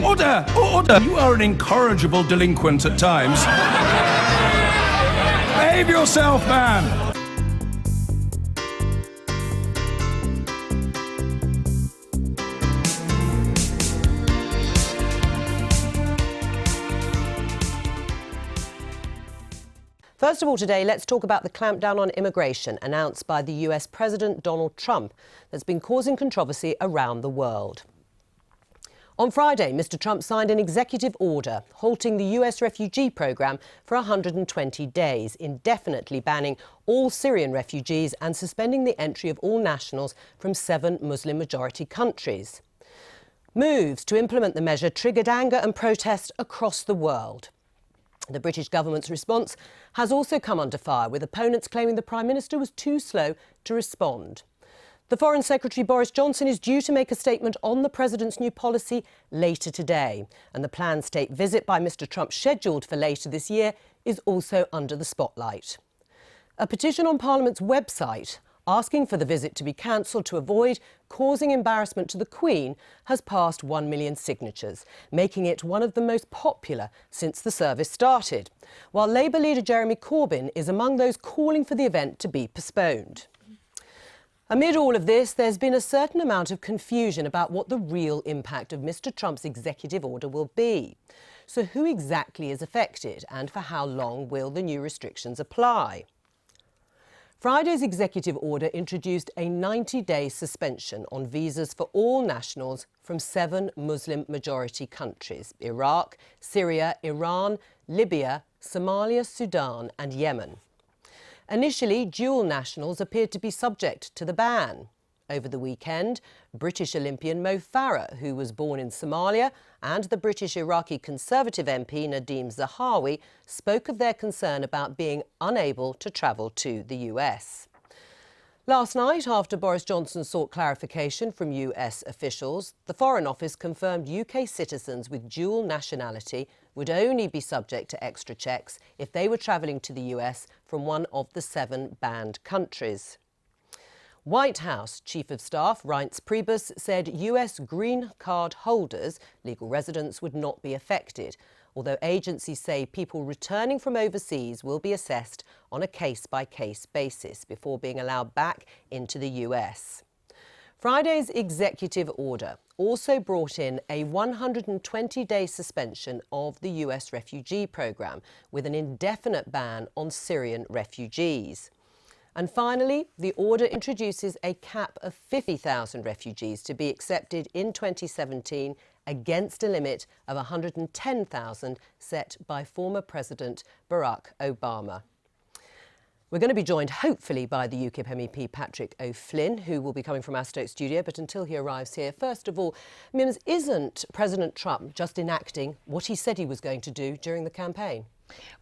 Order! Order! You are an incorrigible delinquent at times. Behave yourself, man! First of all today, let's talk about the clampdown on immigration announced by the US President Donald Trump that's been causing controversy around the world. On Friday, Mr. Trump signed an executive order halting the US refugee programme for 120 days, indefinitely banning all Syrian refugees and suspending the entry of all nationals from 7 Muslim-majority countries. Moves to implement the measure triggered anger and protest across the world. The British government's response has also come under fire, with opponents claiming the Prime Minister was too slow to respond. The Foreign Secretary Boris Johnson is due to make a statement on the President's new policy later today, and the planned state visit by Mr. Trump, scheduled for later this year, is also under the spotlight. A petition on Parliament's website asking for the visit to be cancelled to avoid causing embarrassment to the Queen has passed 1 million signatures, making it one of the most popular since the service started, while Labour leader Jeremy Corbyn is among those calling for the event to be postponed. Amid all of this, there's been a certain amount of confusion about what the real impact of Mr. Trump's executive order will be. So who exactly is affected, and for how long will the new restrictions apply? Friday's executive order introduced a 90-day suspension on visas for all nationals from 7 Muslim-majority countries: Iraq, Syria, Iran, Libya, Somalia, Sudan and Yemen. Initially, dual nationals appeared to be subject to the ban. Over the weekend, British Olympian Mo Farah, who was born in Somalia, and the British Iraqi Conservative MP Nadeem Zahawi spoke of their concern about being unable to travel to the US. Last night, after Boris Johnson sought clarification from US officials, the Foreign Office confirmed UK citizens with dual nationality would only be subject to extra checks if they were travelling to the US from one of the 7 banned countries. White House Chief of Staff Reince Priebus said US green card holders, legal residents, would not be affected, although agencies say people returning from overseas will be assessed on a case-by-case basis before being allowed back into the US. Friday's executive order also brought in a 120-day suspension of the US refugee programme, with an indefinite ban on Syrian refugees. And finally, the order introduces a cap of 50,000 refugees to be accepted in 2017 against a limit of 110,000 set by former President Barack Obama. We're going to be joined, hopefully, by the UKIP MEP Patrick O'Flynn, who will be coming from our Stoke studio. But until he arrives here, first of all, Mims, isn't President Trump just enacting what he said he was going to do during the campaign?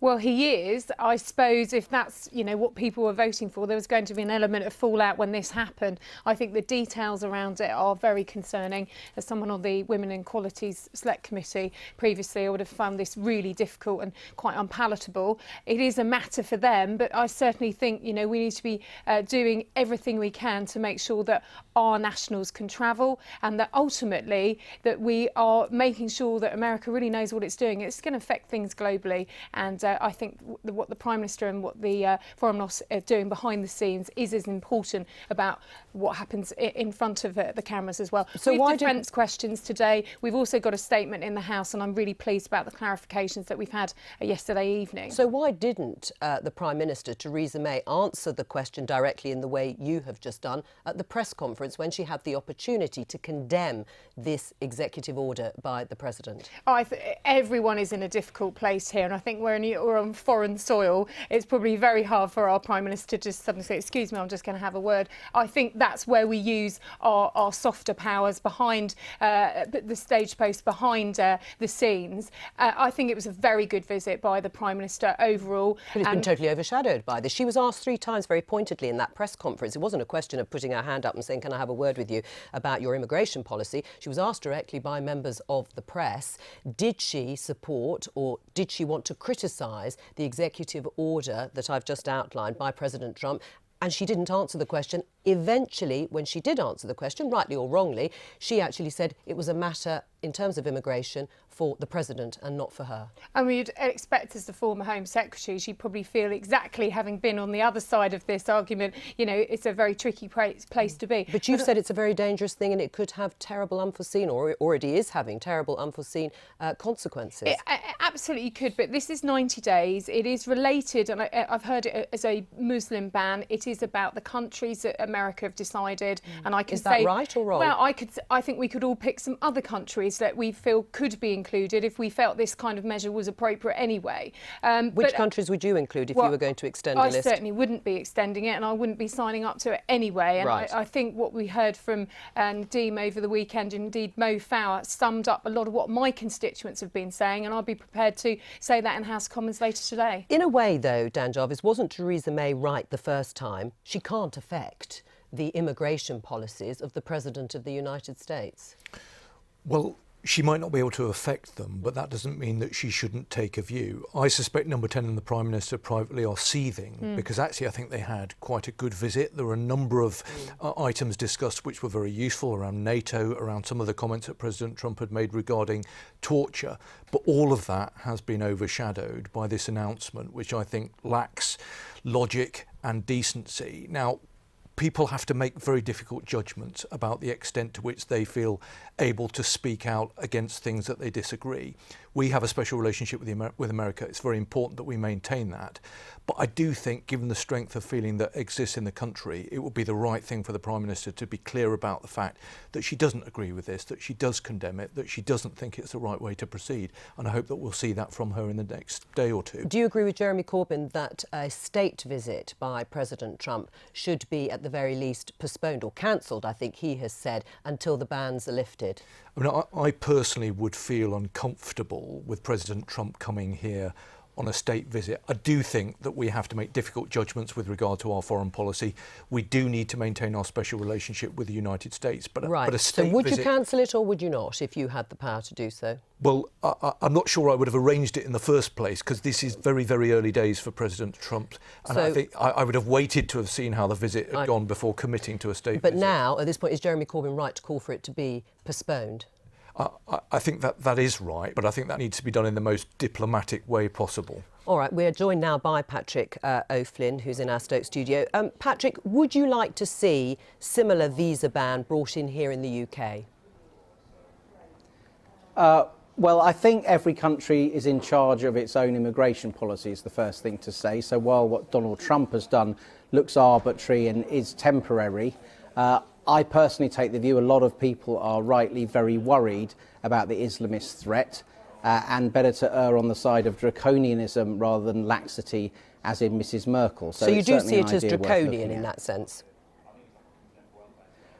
Well, he is. I suppose if that's, what people were voting for, there was going to be an element of fallout when this happened. I think the details around it are very concerning. As someone on the Women and Equalities Select Committee previously, I would have found this really difficult and quite unpalatable. It is a matter for them, but I certainly think, we need to be doing everything we can to make sure that our nationals can travel, and that ultimately that we are making sure that America really knows what it's doing. It's going to affect things globally. And I think what the Prime Minister and what the Foreign Office are doing behind the scenes is as important about what happens in front of the cameras as well. So we've defence questions today. We've also got a statement in the House, and I'm really pleased about the clarifications that we've had yesterday evening. So why didn't the Prime Minister, Theresa May, answer the question directly in the way you have just done at the press conference when she had the opportunity to condemn this executive order by the President? Everyone is in a difficult place here, and I think we're on foreign soil. It's probably very hard for our Prime Minister to just suddenly say, excuse me, I'm just going to have a word. I think that's where we use our softer powers behind the stage post, behind the scenes. I think it was a very good visit by the Prime Minister overall. But it's been totally overshadowed by this. She was asked 3 times very pointedly in that press conference. It wasn't a question of putting her hand up and saying, can I have a word with you about your immigration policy? She was asked directly by members of the press, did she support or did she want to criticise the executive order that I've just outlined by President Trump, and she didn't answer the question. Eventually, when she did answer the question, rightly or wrongly, she actually said it was a matter, in terms of immigration, for the president and not for her. And we'd expect, as the former Home Secretary, she'd probably feel exactly, having been on the other side of this argument, you know, it's a very tricky place to be. But you've said it's a very dangerous thing and it could have terrible unforeseen, or it already is having terrible unforeseen consequences. It absolutely could, but this is 90 days. It is related, and I've heard it as a Muslim ban. It is about the countries that America have decided, and I can say... Is that right or wrong? Well, I think we could all pick some other countries that we feel could be included if we felt this kind of measure was appropriate anyway. Which countries would you include if you were going to extend a list? I certainly wouldn't be extending it, and I wouldn't be signing up to it anyway. And right. I think what we heard from Nadeem over the weekend, indeed Mo Fowler, summed up a lot of what my constituents have been saying, and I'll be prepared to say that in House of Commons later today. In a way, though, Dan Jarvis, wasn't Theresa May right the first time? She can't affect the immigration policies of the President of the United States. Well, she might not be able to affect them, but that doesn't mean that she shouldn't take a view. I suspect Number 10 and the Prime Minister privately are seething because actually I think they had quite a good visit. There were a number of items discussed which were very useful around NATO, around some of the comments that President Trump had made regarding torture. But all of that has been overshadowed by this announcement, which I think lacks logic and decency. Now, people have to make very difficult judgments about the extent to which they feel able to speak out against things that they disagree. We have a special relationship with America. It's very important that we maintain that. But I do think, given the strength of feeling that exists in the country, it would be the right thing for the Prime Minister to be clear about the fact that she doesn't agree with this, that she does condemn it, that she doesn't think it's the right way to proceed. And I hope that we'll see that from her in the next day or two. Do you agree with Jeremy Corbyn that a state visit by President Trump should be, at the very least, postponed or cancelled, I think he has said, until the bans are lifted? I mean, I personally would feel uncomfortable with President Trump coming here on a state visit. I do think that we have to make difficult judgments with regard to our foreign policy. We do need to maintain our special relationship with the United States. But a state so would visit... you cancel it or would you not if you had the power to do so? Well, I'm not sure I would have arranged it in the first place because this is very, very early days for President Trump. And I think I would have waited to have seen how the visit had gone before committing to a state visit. But now, at this point, is Jeremy Corbyn right to call for it to be postponed? I think that is right, but I think that needs to be done in the most diplomatic way possible. All right, we're joined now by Patrick O'Flynn, who's in our Stoke studio. Patrick, would you like to see similar visa ban brought in here in the UK? Well, I think every country is in charge of its own immigration policy, is the first thing to say. So while what Donald Trump has done looks arbitrary and is temporary, I personally take the view a lot of people are rightly very worried about the Islamist threat and better to err on the side of draconianism rather than laxity, as in Mrs Merkel. So you do see it as draconian in that sense?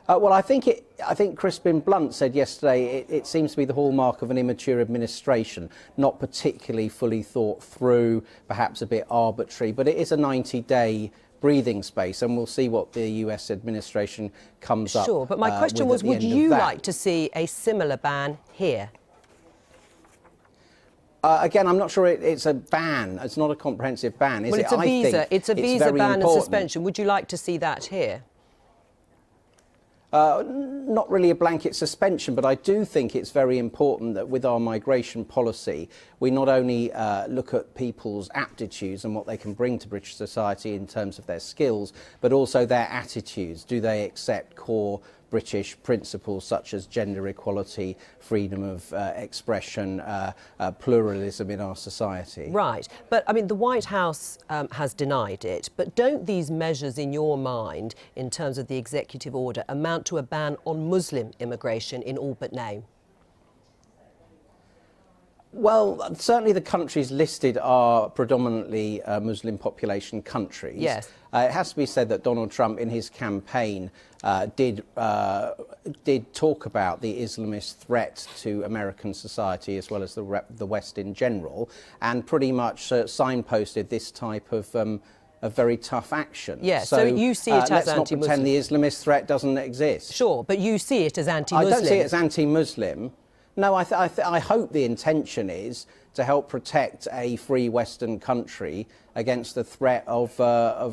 Well, I think Crispin Blunt said yesterday it seems to be the hallmark of an immature administration, not particularly fully thought through, perhaps a bit arbitrary, but it is a 90-day breathing space, and we'll see what the US administration comes up with. Sure, but my question was, would you like to see a similar ban here? Again, I'm not sure it's a ban. It's not a comprehensive ban, is it? Well, it's a visa ban and suspension. Would you like to see that here? Not really a blanket suspension, but I do think it's very important that with our migration policy, we not only look at people's aptitudes and what they can bring to British society in terms of their skills, but also their attitudes. Do they accept core British principles such as gender equality, freedom of expression, pluralism in our society? Right. But, I mean, the White House has denied it. But don't these measures, in your mind, in terms of the executive order, amount to a ban on Muslim immigration in all but name? Well, certainly the countries listed are predominantly Muslim population countries. Yes. It has to be said that Donald Trump, in his campaign, did talk about the Islamist threat to American society as well as the West in general, and pretty much signposted this type of very tough action. Yeah, so you see it as let's anti-Muslim. not pretend the Islamist threat doesn't exist. Sure, but you see it as anti-Muslim. I don't see it as anti-Muslim. No, I hope the intention is to help protect a free Western country against the threat of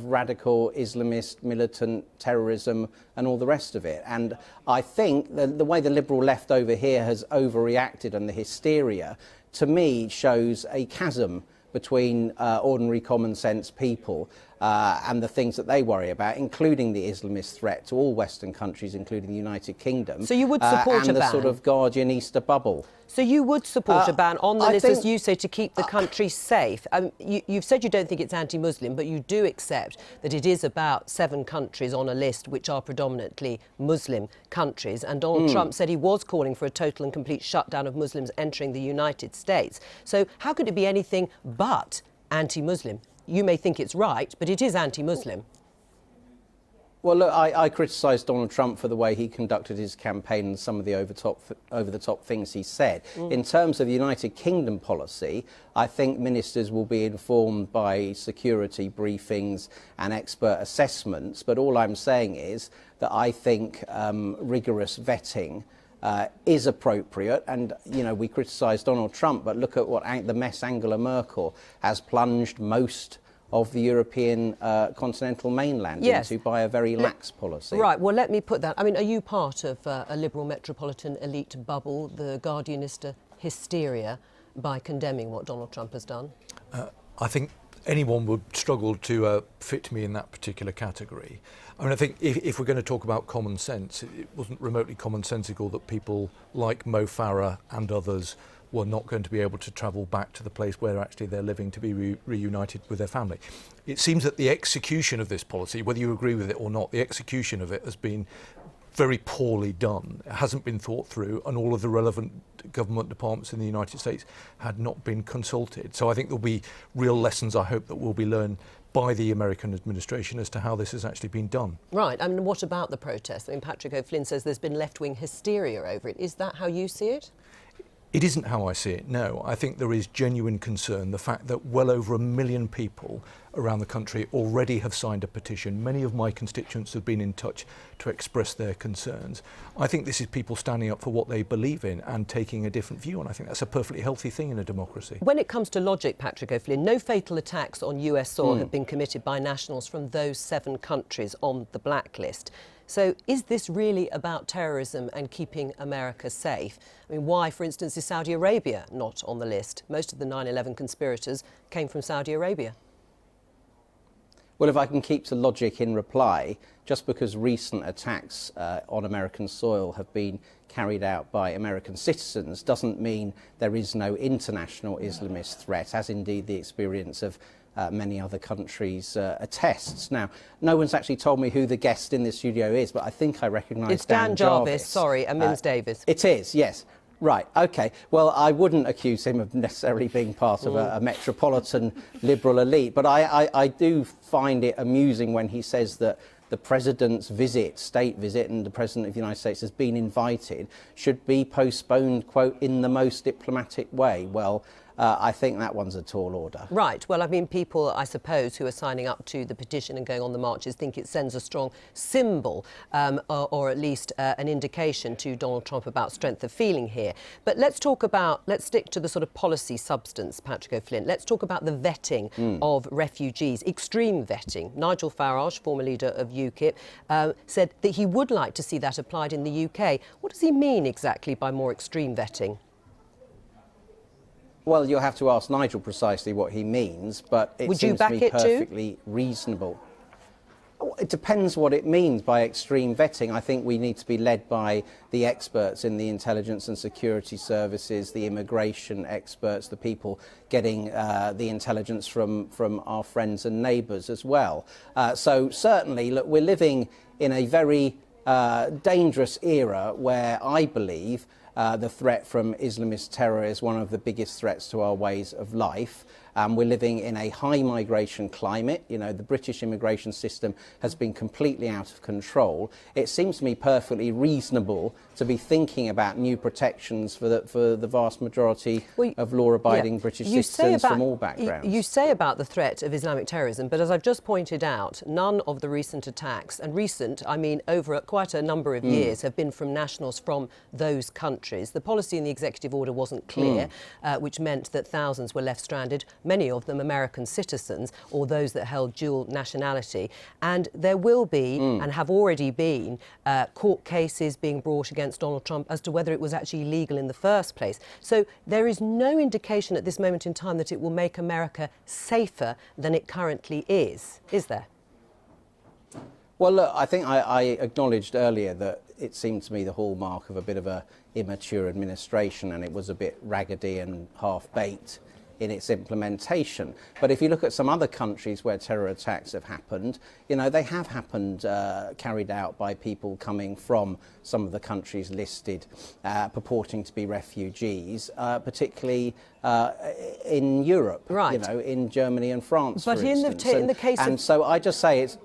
radical Islamist militant terrorism and all the rest of it. And I think the way the Liberal left over here has overreacted and the hysteria, to me, shows a chasm between ordinary common sense people and the things that they worry about, including the Islamist threat to all Western countries, including the United Kingdom. So you would support and a ban? the sort of Guardian Easter bubble. So you would support a ban on the I list, think, as you say, to keep the country safe. You've said you don't think it's anti-Muslim, but you do accept that it is about 7 countries on a list which are predominantly Muslim countries. And Donald Trump said he was calling for a total and complete shutdown of Muslims entering the United States. So how could it be anything but anti-Muslim? You may think it's right, but it is anti-Muslim. Well, look, I criticise Donald Trump for the way he conducted his campaign and some of the over-the-top things he said. In terms of the United Kingdom policy, I think ministers will be informed by security briefings and expert assessments. But all I'm saying is that I think rigorous vetting is appropriate. And, you know, we criticise Donald Trump, but look at what the mess Angela Merkel has plunged most of the European continental mainland into by a very lax policy. Right, well, let me put that. I mean, are you part of a liberal metropolitan elite bubble, the Guardianista hysteria, by condemning what Donald Trump has done? I think anyone would struggle to fit me in that particular category. I mean, I think if we're going to talk about common sense, it wasn't remotely commonsensical that people like Mo Farah and others were not going to be able to travel back to the place where actually they're living to be reunited with their family. It seems that the execution of this policy, whether you agree with it or not, the execution of it has been very poorly done. It hasn't been thought through, and all of the relevant government departments in the United States had not been consulted. So I think there'll be real lessons, I hope, that will be learned by the American administration as to how this has actually been done. Right, I mean, what about the protests? I mean, Patrick O'Flynn says there's been left-wing hysteria over it. Is that how you see it? It isn't how I see it, no. I think there is genuine concern. The fact that well over 1 million people around the country already have signed a petition. Many of my constituents have been in touch to express their concerns. I think this is people standing up for what they believe in and taking a different view, and I think that's a perfectly healthy thing in a democracy. When it comes to logic, Patrick O'Flynn, no fatal attacks on US soil have been committed by nationals from those 7 countries on the blacklist. So is this really about terrorism and keeping America safe? I mean, why, for instance, is Saudi Arabia not on the list? Most of the 9/11 conspirators came from Saudi Arabia. Well, if I can keep to logic in reply, just because recent attacks on American soil have been carried out by American citizens doesn't mean there is no international Islamist threat, as indeed the experience of many other countries attests. Now, no one's actually told me who the guest in this studio is, but I think I recognise It's Dan Jarvis, sorry, and Mims Davis. It is, yes. Right, OK. Well, I wouldn't accuse him of necessarily being part of a metropolitan liberal elite, but I do find it amusing when he says that the president's state visit, and the president of the United States has been invited, should be postponed, quote, in the most diplomatic way. Well, I think that one's a tall order. Right. Well, I mean, people, I suppose, who are signing up to the petition and going on the marches think it sends a strong symbol or at least an indication to Donald Trump about strength of feeling here. But let's stick to the sort of policy substance, Patrick O'Flynn. Let's talk about the vetting of refugees, extreme vetting. Nigel Farage, former leader of UKIP, said that he would like to see that applied in the UK. What does he mean exactly by more extreme vetting? Well, you'll have to ask Nigel precisely what he means, but it seems to me perfectly reasonable. It depends what it means by extreme vetting. I think we need to be led by the experts in the intelligence and security services, the immigration experts, the people getting the intelligence from our friends and neighbours as well. So certainly, look, we're living in a very dangerous era where I believe the threat from Islamist terror is one of the biggest threats to our ways of life. We're living in a high migration climate. You know, the British immigration system has been completely out of control. It seems to me perfectly reasonable to be thinking about new protections for the vast majority of law-abiding British citizens from all backgrounds. You say about the threat of Islamic terrorism, but as I've just pointed out, none of the recent attacks, and recent, I mean over quite a number of years, have been from nationals from those countries. The policy in the executive order wasn't clear, which meant that thousands were left stranded, many of them American citizens or those that held dual nationality. And there will be, and have already been, court cases being brought against Donald Trump as to whether it was actually legal in the first place. So there is no indication at this moment in time that it will make America safer than it currently is there? Well, look, I think I acknowledged earlier that it seemed to me the hallmark of a bit of a immature administration, and it was a bit raggedy and half-baked in its implementation. But if you look at some other countries where terror attacks have happened, you know, they have happened carried out by people coming from some of the countries listed purporting to be refugees, particularly in Europe, you know, in Germany and France, but for instance. In the case and so I just say it's...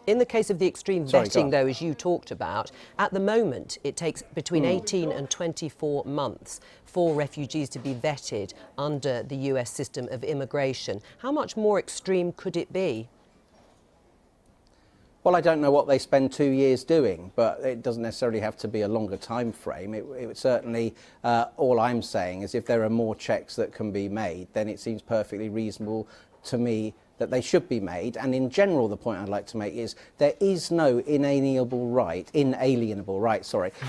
In the case of the extreme vetting, though, as you talked about, at the moment it takes between 18 and 24 months for refugees to be vetted under the US system of immigration. How much more extreme could it be? Well, I don't know what they spend 2 years doing, but it doesn't necessarily have to be a longer time frame. It would certainly, all I'm saying is if there are more checks that can be made, then it seems perfectly reasonable to me that they should be made. And in general, the point I'd like to make is there is no inalienable right,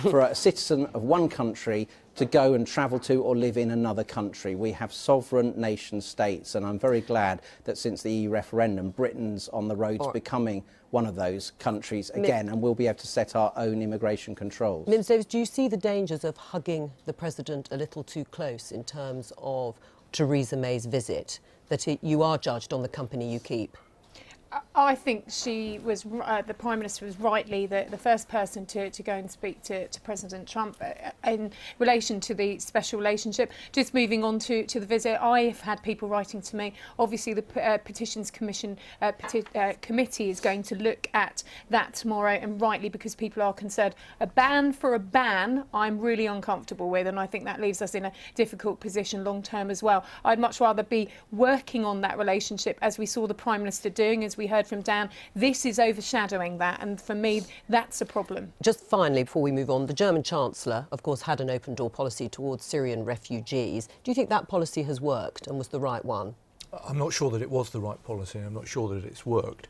for a citizen of one country to go and travel to or live in another country. We have sovereign nation states, and I'm very glad that since the EU referendum, Britain's on the road to becoming one of those countries again, and we'll be able to set our own immigration controls. Minister Davis, do you see the dangers of hugging the President a little too close in terms of Theresa May's visit, that you are judged on the company you keep? I think she was, the Prime Minister was rightly the first person to go and speak to President Trump in relation to the special relationship. Just moving on to the visit, I've had people writing to me. Obviously, the Petitions Commission committee is going to look at that tomorrow, and rightly, because people are concerned. A ban for a ban, I'm really uncomfortable with, and I think that leaves us in a difficult position long term as well. I'd much rather be working on that relationship, as we saw the Prime Minister doing, as we heard from Dan. This is overshadowing that, and for me that's a problem. Just finally, before we move on, the German Chancellor of course had an open door policy towards Syrian refugees. Do you think that policy has worked and was the right one? I'm not sure that it was the right policy. I'm not sure that it's worked.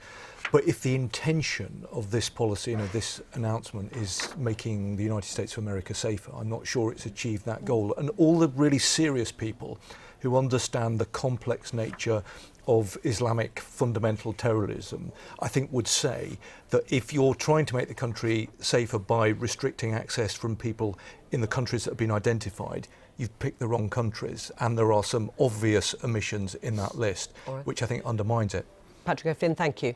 But if the intention of this policy and of this announcement is making the United States of America safer, I'm not sure it's achieved that goal. And all the really serious people who understand the complex nature of Islamic fundamental terrorism, I think would say that if you're trying to make the country safer by restricting access from people in the countries that have been identified, you've picked the wrong countries, and there are some obvious omissions in that list, which I think undermines it. Patrick O'Flynn, thank you.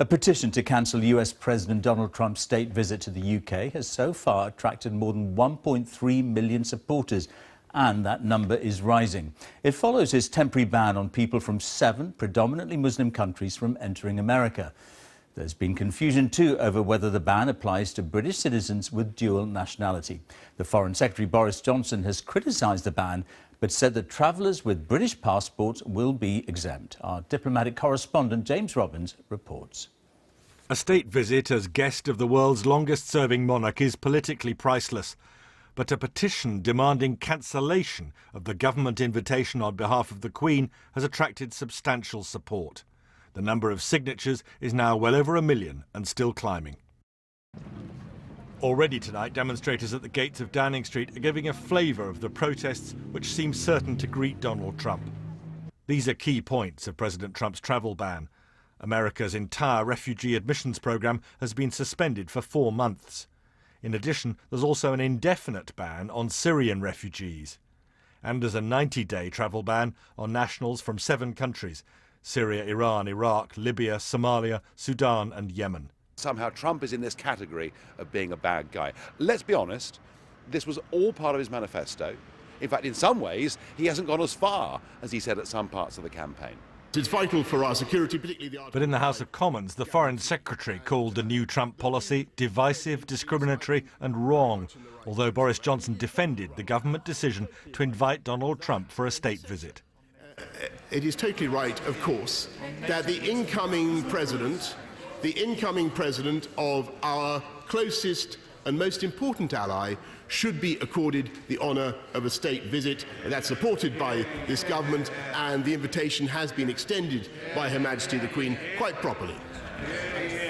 A petition to cancel US President Donald Trump's state visit to the UK has so far attracted more than 1.3 million supporters, and that number is rising. It follows his temporary ban on people from 7 predominantly Muslim countries from entering America. There's been confusion too over whether the ban applies to British citizens with dual nationality. The Foreign Secretary Boris Johnson has criticised the ban, but said that travellers with British passports will be exempt. Our diplomatic correspondent James Robbins reports. A state visit as guest of the world's longest-serving monarch is politically priceless. But a petition demanding cancellation of the government invitation on behalf of the Queen has attracted substantial support. The number of signatures is now well over 1 million and still climbing. Already tonight, demonstrators at the gates of Downing Street are giving a flavour of the protests which seem certain to greet Donald Trump. These are key points of President Trump's travel ban. America's entire refugee admissions programme has been suspended for 4 months. In addition, there's also an indefinite ban on Syrian refugees. And there's a 90-day travel ban on nationals from 7 countries: Syria, Iran, Iraq, Libya, Somalia, Sudan and Yemen. Somehow Trump is in this category of being a bad guy. Let's be honest, this was all part of his manifesto. In fact, in some ways, he hasn't gone as far as he said at some parts of the campaign. It's vital for our security, particularly the... But in the House of Commons, the Foreign Secretary called the new Trump policy divisive, discriminatory and wrong, although Boris Johnson defended the government decision to invite Donald Trump for a state visit. It is totally right, of course, that the incoming president of our closest and most important ally should be accorded the honour of a state visit. And that's supported by this government, and the invitation has been extended by Her Majesty the Queen quite properly.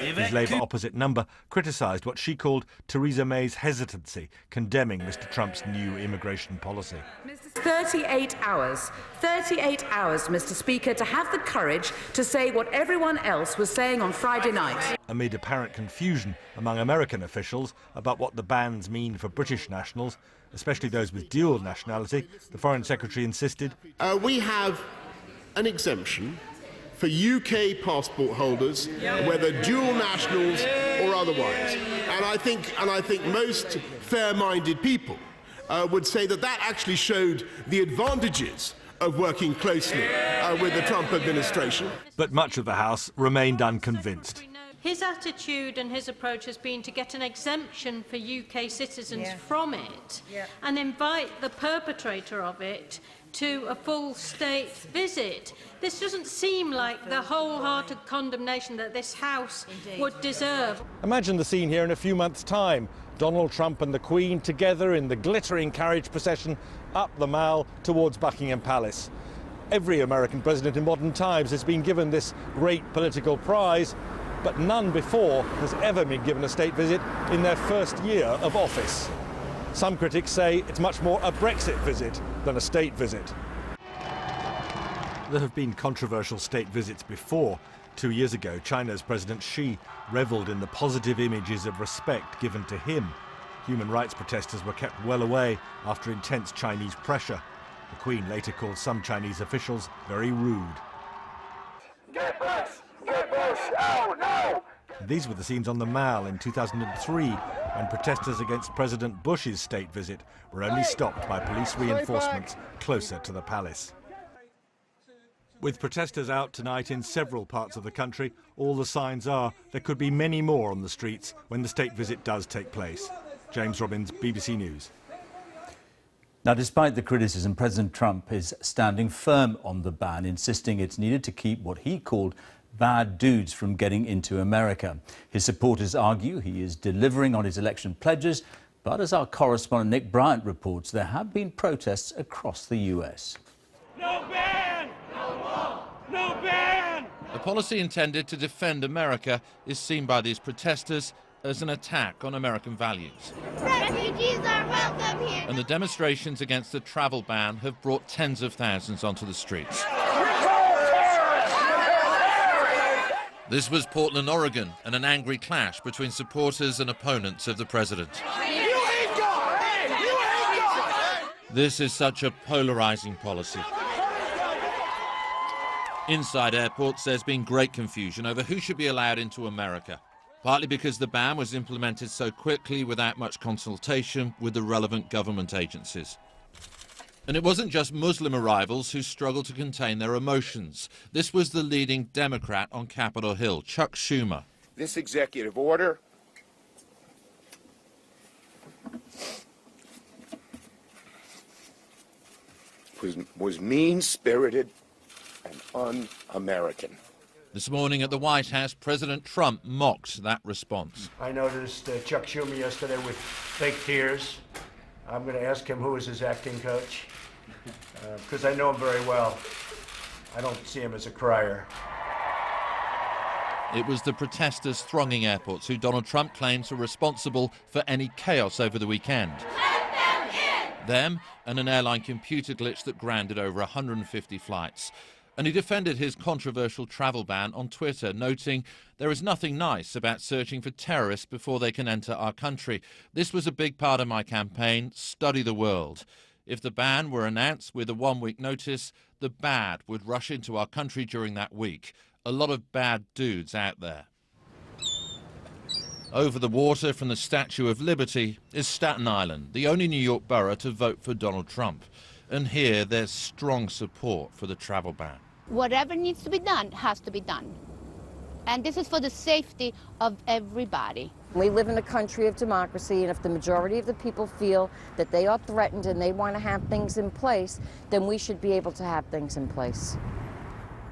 His Labour opposite number criticised what she called Theresa May's hesitancy, condemning Mr Trump's new immigration policy. 38 hours, Mr Speaker, to have the courage to say what everyone else was saying on Friday night. Amid apparent confusion among American officials about what the bans mean for British nationals, especially those with dual nationality, the Foreign Secretary insisted. We have an exemption for UK passport holders, whether dual nationals or otherwise. And I think most fair-minded people would say that that actually showed the advantages of working closely with the Trump administration. But much of the House remained unconvinced. His attitude and his approach has been to get an exemption for UK citizens from it and invite the perpetrator of it to a full state visit. This doesn't seem like the wholehearted condemnation that this House would deserve. Imagine the scene here in a few months' time. Donald Trump and the Queen together in the glittering carriage procession up the Mall towards Buckingham Palace. Every American president in modern times has been given this great political prize, but none before has ever been given a state visit in their first year of office. Some critics say it's much more a Brexit visit than a state visit. There have been controversial state visits before. 2 years ago, China's President Xi revelled in the positive images of respect given to him. Human rights protesters were kept well away after intense Chinese pressure. The Queen later called some Chinese officials very rude. Get Bush! Get Bush! Oh, no! These were the scenes on the Mall in 2003, when protesters against President Bush's state visit were only stopped by police reinforcements closer to the palace. With protesters out tonight in several parts of the country, all the signs are there could be many more on the streets when the state visit does take place. James Robbins, BBC News. Now, despite the criticism, President Trump is standing firm on the ban, insisting it's needed to keep what he called bad dudes from getting into America. His supporters argue he is delivering on his election pledges, but as our correspondent Nick Bryant reports, there have been protests across the US. No ban! No wall! No ban! A policy intended to defend America is seen by these protesters as an attack on American values. Refugees are welcome here! And the demonstrations against the travel ban have brought tens of thousands onto the streets. This was Portland, Oregon, and an angry clash between supporters and opponents of the president. This is such a polarizing policy. Inside airports, there's been great confusion over who should be allowed into America, partly because the ban was implemented so quickly without much consultation with the relevant government agencies. And it wasn't just Muslim arrivals who struggled to contain their emotions. This was the leading Democrat on Capitol Hill, Chuck Schumer. This executive order was mean-spirited and un-American. This morning at the White House, President Trump mocked that response. I noticed Chuck Schumer yesterday with fake tears. I'm going to ask him who is his acting coach, because I know him very well. I don't see him as a crier. It was the protesters thronging airports who Donald Trump claims were responsible for any chaos over the weekend. Let them in! Them and an airline computer glitch that grounded over 150 flights. And he defended his controversial travel ban on Twitter, noting there is nothing nice about searching for terrorists before they can enter our country. This was a big part of my campaign, study the world. If the ban were announced with a one-week notice, the bad would rush into our country during that week. A lot of bad dudes out there. Over the water from the Statue of Liberty is Staten Island, the only New York borough to vote for Donald Trump. And here there's strong support for the travel ban. Whatever needs to be done has to be done. And this is for the safety of everybody. We live in a country of democracy, and if the majority of the people feel that they are threatened and they want to have things in place, then we should be able to have things in place.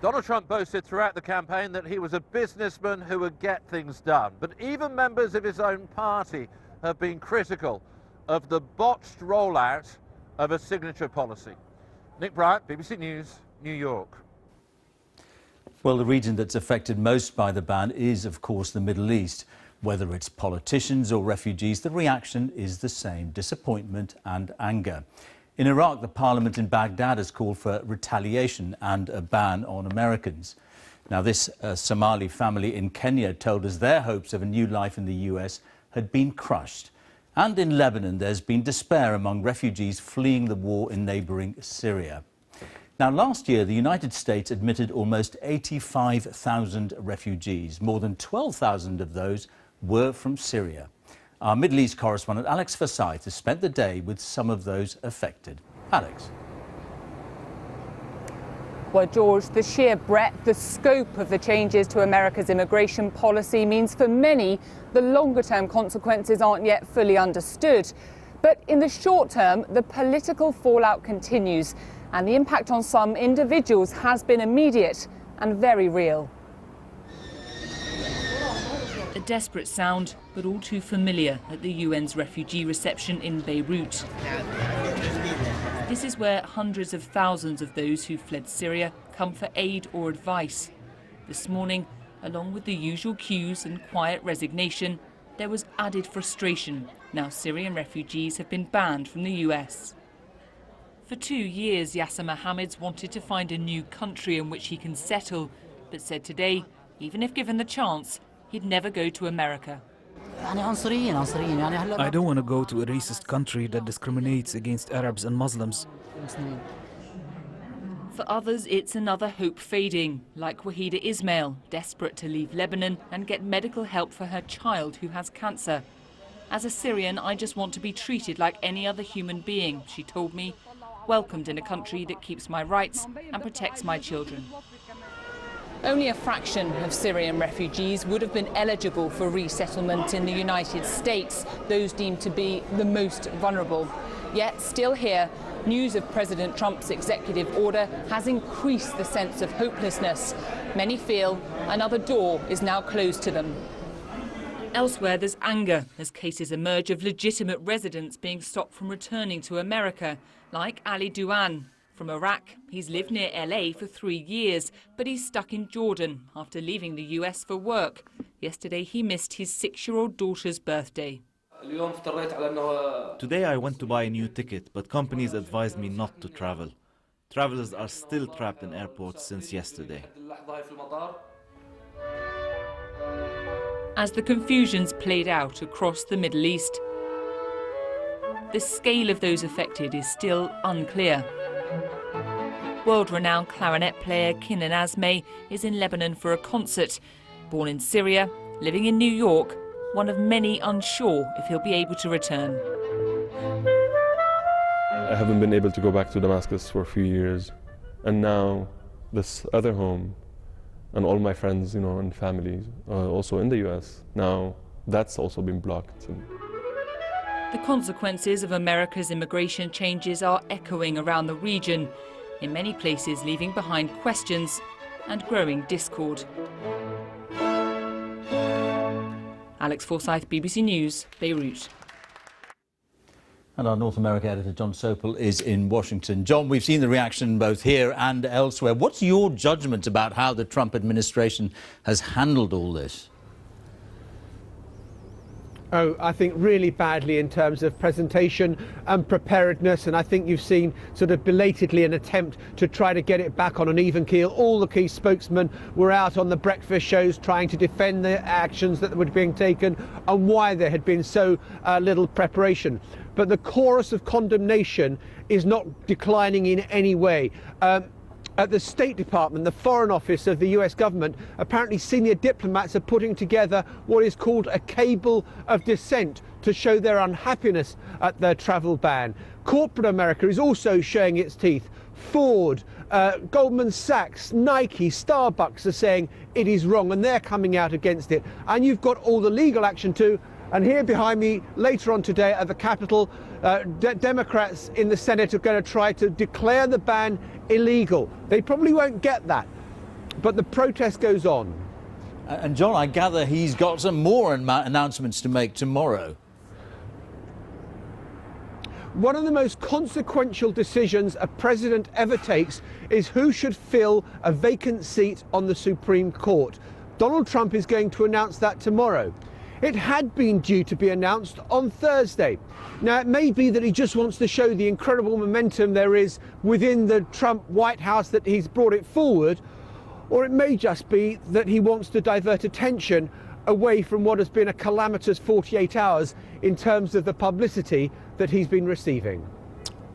Donald Trump boasted throughout the campaign that he was a businessman who would get things done. But even members of his own party have been critical of the botched rollout of a signature policy. Nick Bryant, BBC News, New York. Well, the region that's affected most by the ban is, of course, the Middle East. Whether it's politicians or refugees, the reaction is the same: disappointment and anger. In Iraq, the parliament in Baghdad has called for retaliation and a ban on Americans. Now, this Somali family in Kenya told us their hopes of a new life in the US had been crushed. And in Lebanon, there's been despair among refugees fleeing the war in neighbouring Syria. Now, last year, the United States admitted almost 85,000 refugees. More than 12,000 of those were from Syria. Our Middle East correspondent Alex Forsyth has spent the day with some of those affected. Alex. Well, George, the sheer breadth, the scope of the changes to America's immigration policy means for many the longer-term consequences aren't yet fully understood. But in the short term, the political fallout continues, and the impact on some individuals has been immediate and very real. A desperate sound, but all too familiar at the UN's refugee reception in Beirut. This is where hundreds of thousands of those who fled Syria come for aid or advice. This morning, along with the usual queues and quiet resignation, there was added frustration. Now Syrian refugees have been banned from the US. For 2 years, Yasser Mohammed's wanted to find a new country in which he can settle, but said today, even if given the chance, he'd never go to America. I don't want to go to a racist country that discriminates against Arabs and Muslims. For others, it's another hope fading, like Wahida Ismail, desperate to leave Lebanon and get medical help for her child who has cancer. As a Syrian, I just want to be treated like any other human being, she told me, welcomed in a country that keeps my rights and protects my children. Only a fraction of Syrian refugees would have been eligible for resettlement in the United States, those deemed to be the most vulnerable. Yet, still here, news of President Trump's executive order has increased the sense of hopelessness. Many feel another door is now closed to them. Elsewhere, there's anger as cases emerge of legitimate residents being stopped from returning to America, like Ali Douan. From Iraq, he's lived near LA for 3 years, but he's stuck in Jordan after leaving the US for work. Yesterday, he missed his 6-year-old daughter's birthday. Today I went to buy a new ticket, but companies advised me not to travel. Travelers are still trapped in airports since yesterday. As the confusions played out across the Middle East, the scale of those affected is still unclear. World-renowned clarinet player Kinan Azmeh is in Lebanon for a concert. Born in Syria, living in New York, one of many unsure if he'll be able to return. I haven't been able to go back to Damascus for a few years, and now this other home and all my friends, and family, also in the US, now that's also been blocked. The consequences of America's immigration changes are echoing around the region, in many places leaving behind questions and growing discord. Alex Forsyth, BBC News, Beirut. And our North America editor, John Sopel, is in Washington. John, we've seen the reaction both here and elsewhere. What's your judgment about how the Trump administration has handled all this? Oh, I think really badly in terms of presentation and preparedness, and I think you've seen sort of belatedly an attempt to try to get it back on an even keel. All the key spokesmen were out on the breakfast shows trying to defend the actions that were being taken and why there had been so little preparation. But the chorus of condemnation is not declining in any way. At the State Department, the Foreign Office of the US government, apparently senior diplomats are putting together what is called a cable of dissent to show their unhappiness at their travel ban. Corporate America is also showing its teeth. Ford, Goldman Sachs, Nike, Starbucks are saying it is wrong, and they're coming out against it. And you've got all the legal action too. And here behind me, later on today at the Capitol, Democrats in the Senate are going to try to declare the ban illegal. They probably won't get that, but the protest goes on. And John, I gather he's got some more announcements to make tomorrow. One of the most consequential decisions a president ever takes is who should fill a vacant seat on the Supreme Court. Donald Trump is going to announce that tomorrow. It had been due to be announced on Thursday. Now, it may be that he just wants to show the incredible momentum there is within the Trump White House that he's brought it forward, or it may just be that he wants to divert attention away from what has been a calamitous 48 hours in terms of the publicity that he's been receiving.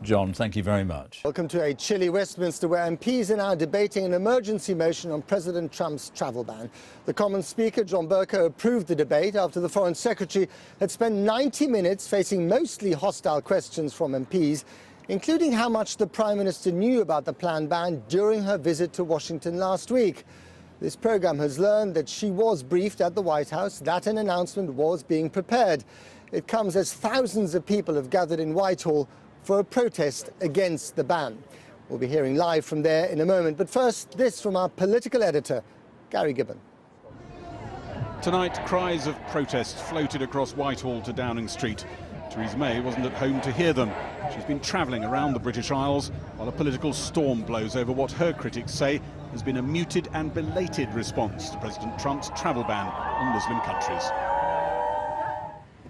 John, thank you very much. Welcome to a chilly Westminster, where MPs are now debating an emergency motion on President Trump's travel ban. The Commons Speaker, John Bercow, approved the debate after the Foreign Secretary had spent 90 minutes facing mostly hostile questions from MPs, including how much the Prime Minister knew about the planned ban during her visit to Washington last week. This programme has learned that she was briefed at the White House that an announcement was being prepared. It comes as thousands of people have gathered in Whitehall for a protest against the ban. We'll be hearing live from there in a moment. But first, this from our political editor, Gary Gibbon. Tonight, cries of protest floated across Whitehall to Downing Street. Theresa May wasn't at home to hear them. She's been travelling around the British Isles while a political storm blows over what her critics say has been a muted and belated response to President Trump's travel ban on Muslim countries.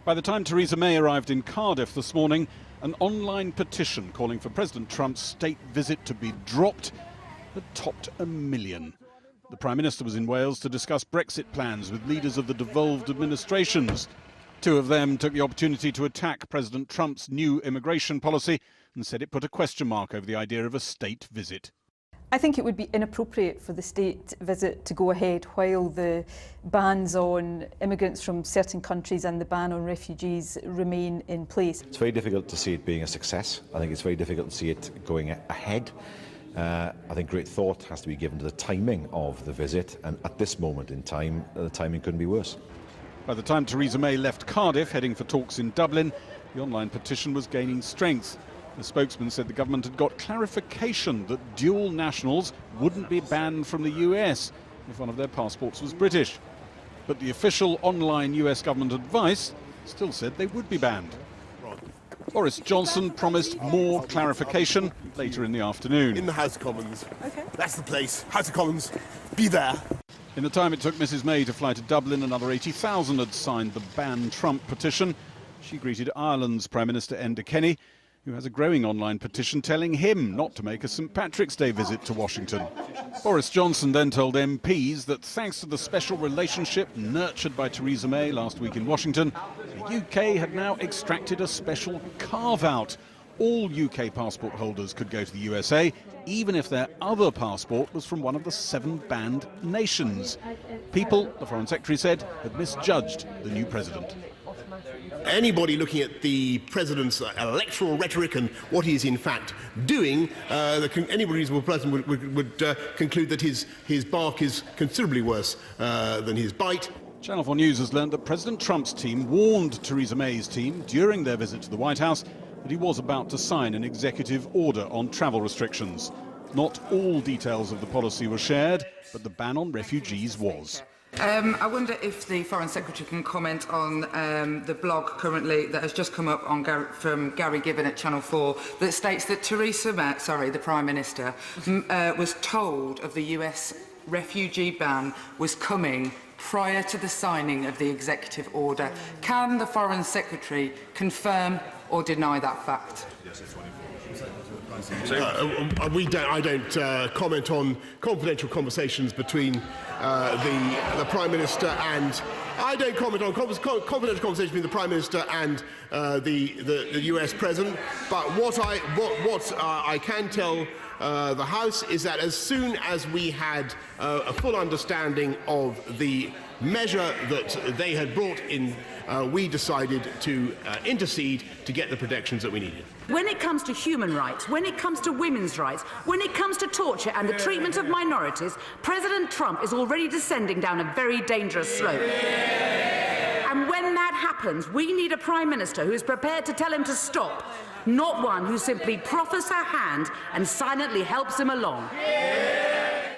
By the time Theresa May arrived in Cardiff this morning, an online petition calling for President Trump's state visit to be dropped had topped 1 million. The Prime Minister was in Wales to discuss Brexit plans with leaders of the devolved administrations. Two of them took the opportunity to attack President Trump's new immigration policy and said it put a question mark over the idea of a state visit. I think it would be inappropriate for the state visit to go ahead while the bans on immigrants from certain countries and the ban on refugees remain in place. It's very difficult to see it being a success. I think it's very difficult to see it going ahead. I think great thought has to be given to the timing of the visit, and at this moment in time, the timing couldn't be worse. By the time Theresa May left Cardiff, heading for talks in Dublin, the online petition was gaining strength. The spokesman said the government had got clarification that dual nationals wouldn't be banned from the US if one of their passports was British. But the official online US government advice still said they would be banned. Boris Johnson promised more clarification later in the afternoon. In the House of Commons. Okay. That's the place. House of Commons. Be there. In the time it took Mrs May to fly to Dublin, another 80,000 had signed the Ban Trump petition. She greeted Ireland's Prime Minister Enda Kenny, who has a growing online petition telling him not to make a St Patrick's Day visit to Washington. Boris Johnson then told MPs that thanks to the special relationship nurtured by Theresa May last week in Washington, the UK had now extracted a special carve-out. All UK passport holders could go to the USA, even if their other passport was from one of the 7 banned nations. People, the Foreign Secretary said, had misjudged the new president. Anybody looking at the president's electoral rhetoric and what he's in fact doing, any reasonable person would conclude that his bark is considerably worse than his bite. Channel 4 News has learned that President Trump's team warned Theresa May's team during their visit to the White House that he was about to sign an executive order on travel restrictions. Not all details of the policy were shared, but the ban on refugees was. I wonder if the Foreign Secretary can comment on the blog currently that has just come up on from Gary Gibbon at Channel 4 that states that the Prime Minister, was told of the US refugee ban was coming prior to the signing of the executive order. Can the Foreign Secretary confirm or deny that fact? I don't comment on confidential conversations between the Prime Minister and... I don't comment on confidential conversations between the Prime Minister and the US President. But what I can tell the House is that as soon as we had a full understanding of the measure that they had brought in, we decided to intercede to get the protections that we needed. When it comes to human rights, when it comes to women's rights, when it comes to torture and the treatment of minorities, President Trump is already descending down a very dangerous slope. And when that happens, we need a Prime Minister who is prepared to tell him to stop, not one who simply proffers her hand and silently helps him along.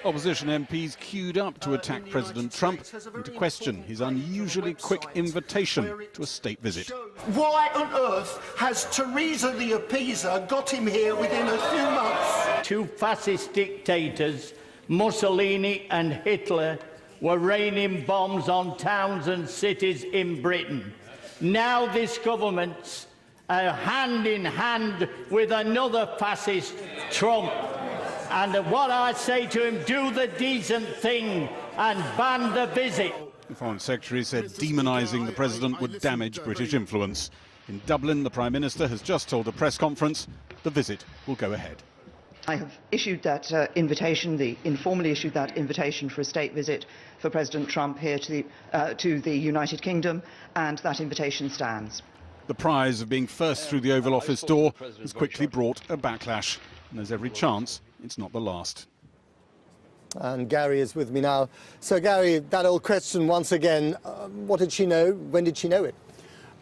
Opposition MPs queued up to attack President Trump and to question his unusually quick invitation to a state visit. Why on earth has Teresa the Appeaser got him here within a few months? Two fascist dictators, Mussolini and Hitler, were raining bombs on towns and cities in Britain. Now this government's hand in hand with another fascist, Trump. And what I say to him, do the decent thing and ban the visit. The Foreign Secretary said demonising the President would damage British influence. In Dublin, the Prime Minister has just told a press conference the visit will go ahead. I have issued that invitation, informally issued that invitation for a state visit for President Trump here to the United Kingdom, and that invitation stands. The prize of being first through the Oval Office door has quickly brought a backlash, and there's every chance it's not the last. And Gary is with me now. So, Gary, that old question once again, what did she know? When did she know it?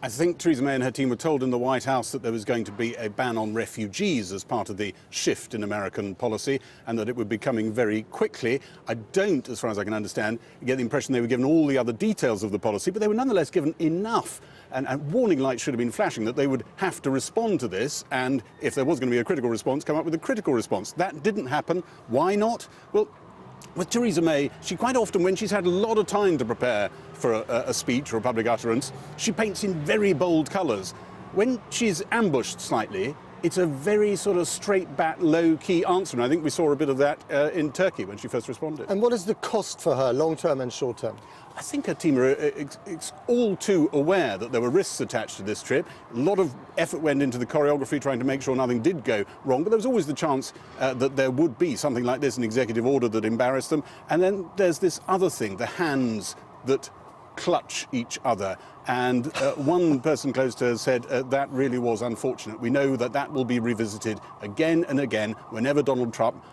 I think Theresa May and her team were told in the White House that there was going to be a ban on refugees as part of the shift in American policy, and that it would be coming very quickly. I don't, as far as I can understand, get the impression they were given all the other details of the policy, but they were nonetheless given enough. And warning lights should have been flashing that they would have to respond to this, and if there was going to be a critical response, come up with a critical response. That didn't happen. Why not? Well, with Theresa May, she quite often, when she's had a lot of time to prepare for a speech or a public utterance, she paints in very bold colours. When she's ambushed slightly, it's a very sort of straight-back, low-key answer, and I think we saw a bit of that in Turkey when she first responded. And what is the cost for her, long-term and short-term? I think her team are all too aware that there were risks attached to this trip. A lot of effort went into the choreography trying to make sure nothing did go wrong, but there was always the chance that there would be something like this, an executive order that embarrassed them. And then there's this other thing, the hands that clutch each other. And one person close to her said that really was unfortunate. We know that that will be revisited again and again whenever Donald Trump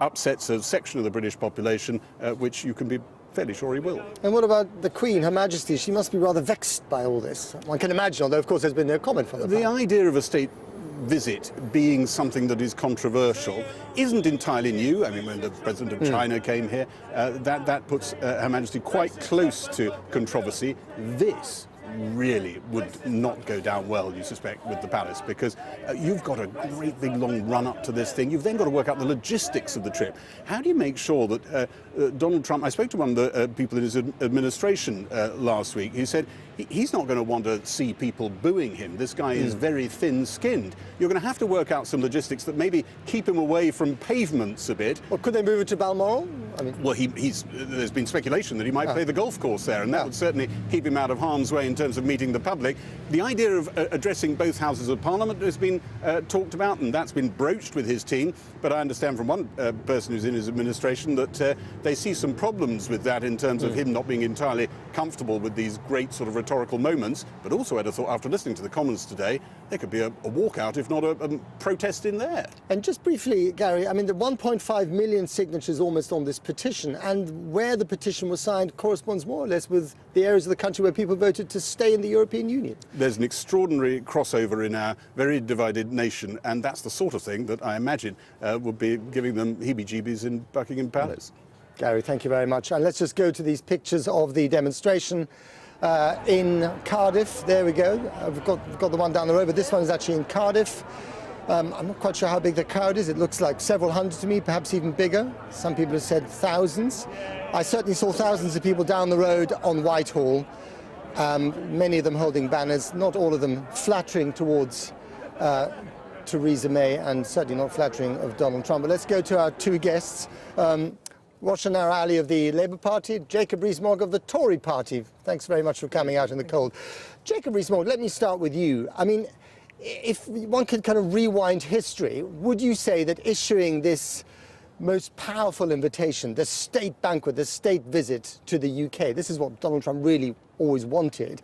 upsets a section of the British population, which you can be fairly sure he will. And what about the Queen, Her Majesty? She must be rather vexed by all this. One can imagine, although of course there's been no comment from the idea of a state visit being something that is controversial isn't entirely new. I mean, when the President of China came here, that puts Her Majesty quite close to controversy. This really would not go down well, you suspect, with the palace, because you've got a great big long run up to this thing. You've then got to work out the logistics of the trip. How do you make sure that Donald Trump, I spoke to one of the people in his administration last week, who said he's not going to want to see people booing him. This guy is very thin-skinned. You're going to have to work out some logistics that maybe keep him away from pavements a bit. Well, could they move it to Balmoral? I mean, well, there's been speculation that he might play the golf course there, and that would certainly keep him out of harm's way in terms of meeting the public. The idea of addressing both houses of Parliament has been talked about, and that's been broached with his team. But I understand from one person who's in his administration that they see some problems with that in terms of him not being entirely comfortable with these great sort of rhetorical moments. But also, I'd have thought, after listening to the Commons today, there could be a walkout, if not a protest in there. And just briefly, Gary, I mean, the 1.5 million signatures almost on this petition, and where the petition was signed corresponds more or less with the areas of the country where people voted to stay in the European Union. There's an extraordinary crossover in our very divided nation, and that's the sort of thing that I imagine would be giving them heebie-jeebies in Buckingham Palace. Gary, thank you very much. And let's just go to these pictures of the demonstration in Cardiff. There we go. We've got the one down the road, but this one is actually in Cardiff. I'm not quite sure how big the crowd is. It looks like several hundred to me, perhaps even bigger. Some people have said thousands. I certainly saw thousands of people down the road on Whitehall, many of them holding banners, not all of them flattering towards Theresa May, and certainly not flattering of Donald Trump. But let's go to our two guests. Roshanara Ali of the Labour Party, Jacob Rees-Mogg of the Tory Party. Thanks very much for coming out in the cold. Jacob Rees-Mogg, let me start with you. I mean, If one could kind of rewind history, would you say that issuing this most powerful invitation, the state banquet, the state visit to the UK, this is what Donald Trump really always wanted,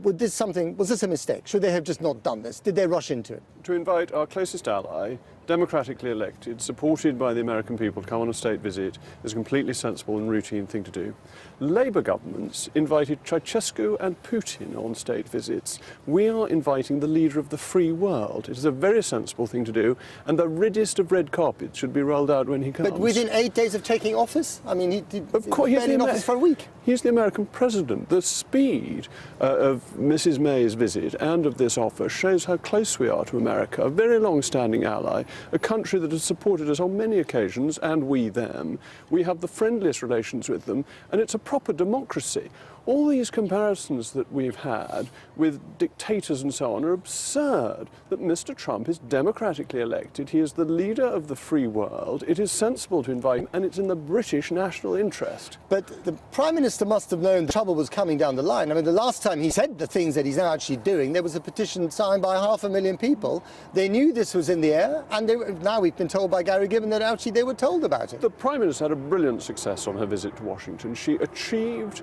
was this a mistake? Should they have just not done this? Did they rush into it? To invite our closest ally, democratically elected, supported by the American people, to come on a state visit is a completely sensible and routine thing to do. Labour governments invited Ceausescu and Putin on state visits. We are inviting the leader of the free world. It is a very sensible thing to do, and the reddest of red carpets should be rolled out when he comes. But within 8 days of taking office? I mean, he's been in office for a week. He's the American president. The speed of Mrs. May's visit and of this offer shows how close we are to America, a very long-standing ally, a country that has supported us on many occasions, and we them. We have the friendliest relations with them, and it's a proper democracy. All these comparisons that we've had with dictators and so on are absurd. That Mr. Trump is democratically elected, he is the leader of the free world, it is sensible to invite him, and it's in the British national interest. But the Prime Minister must have known the trouble was coming down the line. I mean, the last time he said the things that he's now actually doing, there was a petition signed by 500,000 people. They knew this was in the air, and now we've been told by Gary Gibbon that actually they were told about it. The Prime Minister had a brilliant success on her visit to Washington. She achieved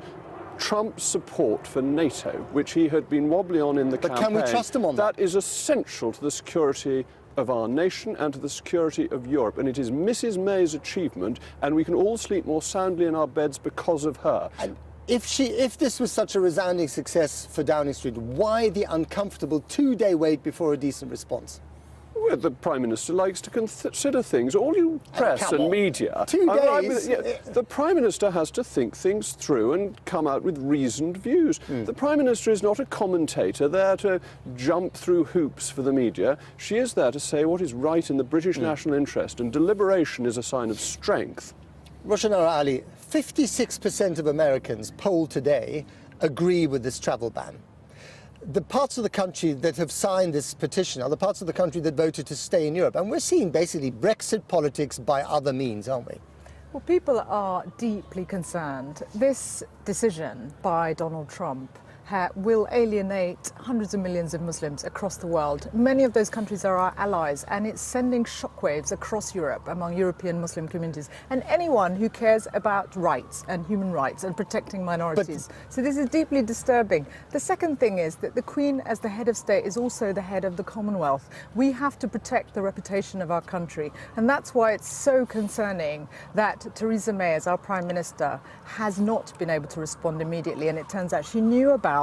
Trump's support for NATO, which he had been wobbly on in the campaign. But can we trust him on that? That is essential to the security of our nation and to the security of Europe. And it is Mrs. May's achievement, and we can all sleep more soundly in our beds because of her. And if this was such a resounding success for Downing Street, why the uncomfortable 2-day wait before a decent response? Well, the Prime Minister likes to consider things. All you press and media... 2 days? The Prime Minister has to think things through and come out with reasoned views. The Prime Minister is not a commentator there to jump through hoops for the media. She is there to say what is right in the British national interest, and deliberation is a sign of strength. Roshanara Ali, 56% of Americans polled today agree with this travel ban. The parts of the country that have signed this petition are the parts of the country that voted to stay in Europe. And we're seeing basically Brexit politics by other means, aren't we? Well, people are deeply concerned. This decision by Donald Trump will alienate hundreds of millions of Muslims across the world. Many of those countries are our allies, and it's sending shockwaves across Europe among European Muslim communities and anyone who cares about rights and human rights and protecting minorities. So this is deeply disturbing. The second thing is that the Queen, as the head of state, is also the head of the Commonwealth. We have to protect the reputation of our country, and that's why it's so concerning that Theresa May, as our Prime Minister, has not been able to respond immediately, and it turns out she knew about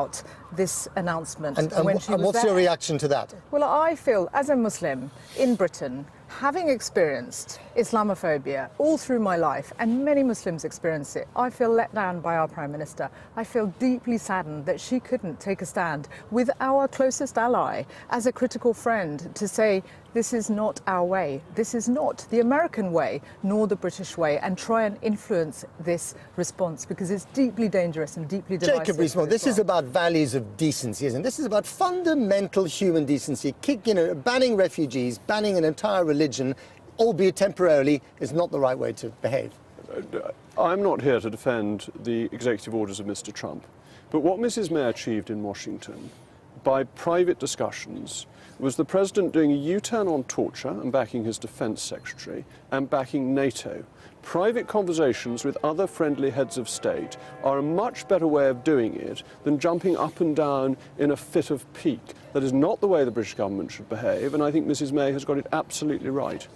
this announcement when she was what's there. your reaction to that? Well, I feel, as a Muslim in Britain, having experienced Islamophobia all through my life, and many Muslims experience it, I feel let down by our Prime Minister. I feel deeply saddened that she couldn't take a stand with our closest ally as a critical friend to say, this is not our way, this is not the American way, nor the British way, and try and influence this response, because it's deeply dangerous and deeply divisive. Jacob Rees-Mogg, this is about values of decency, isn't it? This is about fundamental human decency. Banning refugees, banning an entire religion, albeit temporarily, is not the right way to behave. I'm not here to defend the executive orders of Mr. Trump, but what Mrs. May achieved in Washington by private discussions was the President doing a U-turn on torture and backing his Defence Secretary and backing NATO. Private conversations with other friendly heads of state are a much better way of doing it than jumping up and down in a fit of pique. That is not the way the British government should behave, and I think Mrs. May has got it absolutely right.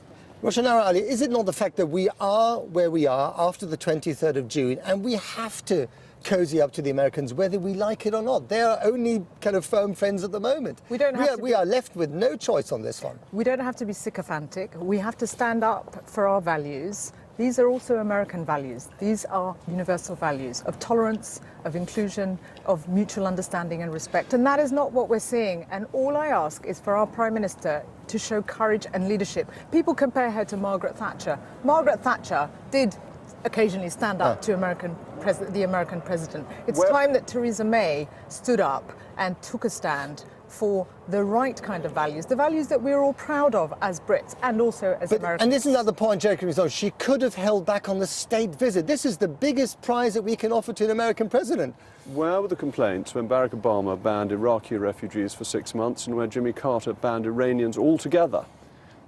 Roshanara Ali, is it not the fact that we are where we are after the 23rd of June, and we have to cozy up to the Americans whether we like it or not? They are only kind of firm friends at the moment. We are left with no choice on this one. We don't have to be sycophantic. We have to stand up for our values. These are also American values. These are universal values of tolerance, of inclusion, of mutual understanding and respect. And that is not what we're seeing. And all I ask is for our Prime Minister to show courage and leadership. People compare her to Margaret Thatcher. Margaret Thatcher did occasionally stand up to the American president. It's time that Theresa May stood up and took a stand for the right kind of values, the values that we're all proud of as Brits and also as Americans. And isn't that the point, Jacob? She could have held back on the state visit. This is the biggest prize that we can offer to an American president. Where were the complaints when Barack Obama banned Iraqi refugees for 6 months and when Jimmy Carter banned Iranians altogether?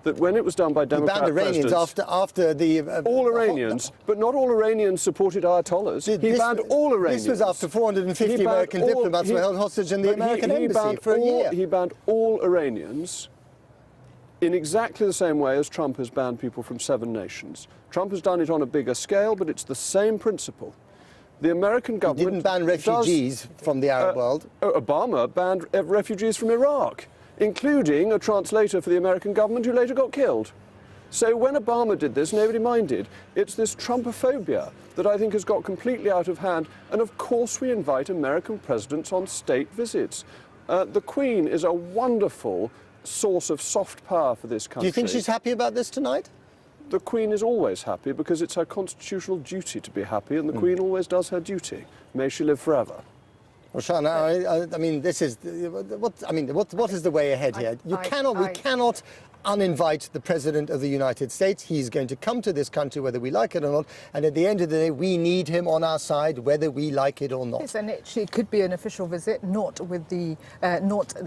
That when it was done by Democrat presidents... He banned Iranians after the... all Iranians, but not all Iranians supported Ayatollahs. He banned all Iranians. This was after 450 American diplomats were held hostage in the American embassy for a year. He banned all Iranians in exactly the same way as Trump has banned people from 7 nations. Trump has done it on a bigger scale, but it's the same principle. The American government... He didn't ban refugees from the Arab world. Obama banned refugees from Iraq, including a translator for the American government who later got killed. So when Obama did this, nobody minded. It's this Trumpophobia that I think has got completely out of hand. And of course we invite American presidents on state visits. The Queen is a wonderful source of soft power for this country. Do you think she's happy about this tonight? The Queen is always happy because it's her constitutional duty to be happy, and the Queen always does her duty. May she live forever. Well, Shana, I mean, this is what is the way ahead here? We cannot uninvite the President of the United States. He's going to come to this country whether we like it or not, and at the end of the day, we need him on our side whether we like it or not. Yes, and it could be an official visit, not with the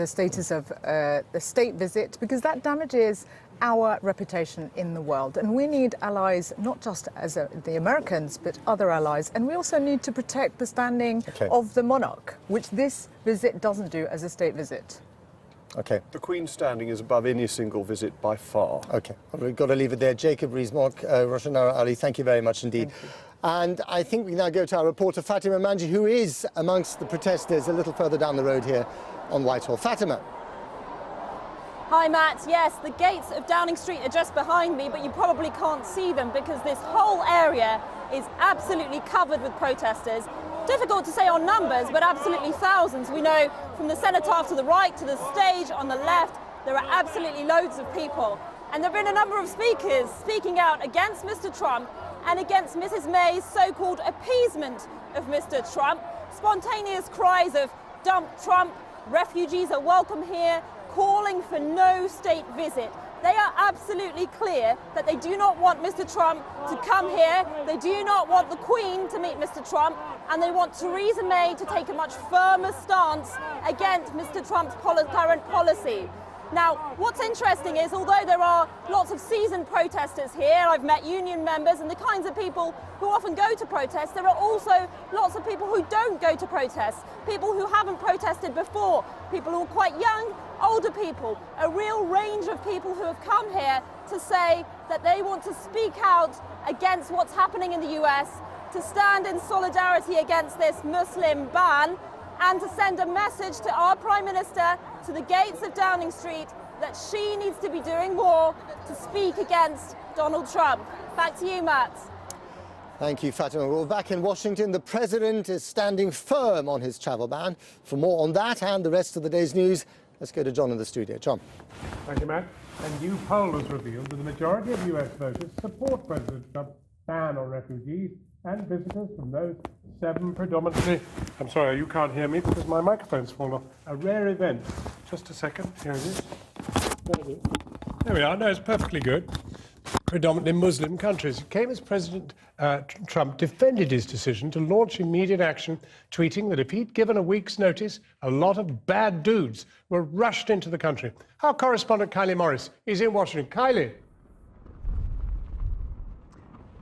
status of the state visit, because that damages our reputation in the world. And we need allies, not just as the Americans, but other allies. And we also need to protect the standing of the monarch, which this visit doesn't do as a state visit. Okay. The Queen's standing is above any single visit by far. Okay. Well, we've got to leave it there. Jacob Rees-Mogg, Roshanara Ali, thank you very much indeed. And I think we now go to our reporter Fatima Manji, who is amongst the protesters a little further down the road here on Whitehall. Fatima. Hi Matt, yes, the gates of Downing Street are just behind me, but you probably can't see them because this whole area is absolutely covered with protesters. Difficult to say on numbers, but absolutely thousands. We know from the cenotaph to the right to the stage on the left, there are absolutely loads of people. And there have been a number of speakers speaking out against Mr. Trump and against Mrs. May's so-called appeasement of Mr. Trump. Spontaneous cries of "Dump Trump," "Refugees are welcome here," calling for no state visit. They are absolutely clear that they do not want Mr. Trump to come here, they do not want the Queen to meet Mr. Trump, and they want Theresa May to take a much firmer stance against Mr. Trump's current policy. Now, what's interesting is, although there are lots of seasoned protesters here, I've met union members and the kinds of people who often go to protests, there are also lots of people who don't go to protests, people who haven't protested before, people who are quite young, older people, a real range of people who have come here to say that they want to speak out against what's happening in the US, to stand in solidarity against this Muslim ban, and to send a message to our Prime Minister, to the gates of Downing Street, that she needs to be doing more to speak against Donald Trump. Back to you, Matt. Thank you, Fatima. Well, back in Washington, the President is standing firm on his travel ban. For more on that and the rest of the day's news, let's go to John in the studio. John. Thank you, Matt. A new poll has revealed that the majority of US voters support President Trump's ban on refugees and visitors from those 7 predominantly... I'm sorry, you can't hear me because my microphone's fallen off. A rare event. Just a second. Here it is. There we are. No, it's perfectly good. Predominantly Muslim countries. It came as President Trump defended his decision to launch immediate action, tweeting that if he'd given a week's notice, a lot of bad dudes were rushed into the country. Our correspondent Kylie Morris is in Washington. Kylie.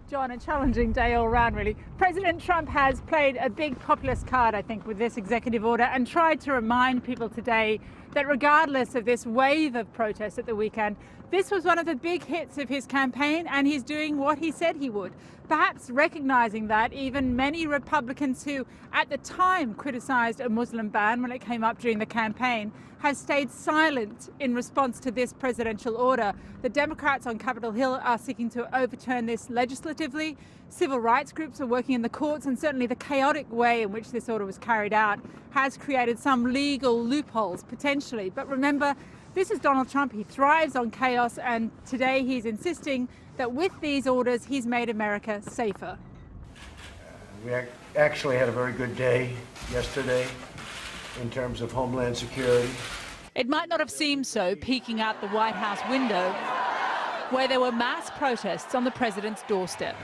John, a challenging day all round, really. President Trump has played a big populist card, I think, with this executive order and tried to remind people today that regardless of this wave of protests at the weekend, this was one of the big hits of his campaign and he's doing what he said he would. Perhaps recognizing that even many Republicans who at the time criticized a Muslim ban when it came up during the campaign has stayed silent in response to this presidential order. The Democrats on Capitol Hill are seeking to overturn this legislatively. Civil rights groups are working in the courts, and certainly the chaotic way in which this order was carried out has created some legal loopholes potentially. But remember, this is Donald Trump. He thrives on chaos, and today he's insisting that with these orders he's made America safer. We actually had a very good day yesterday in terms of Homeland Security. It might not have seemed so peeking out the White House window, where there were mass protests on the president's doorstep.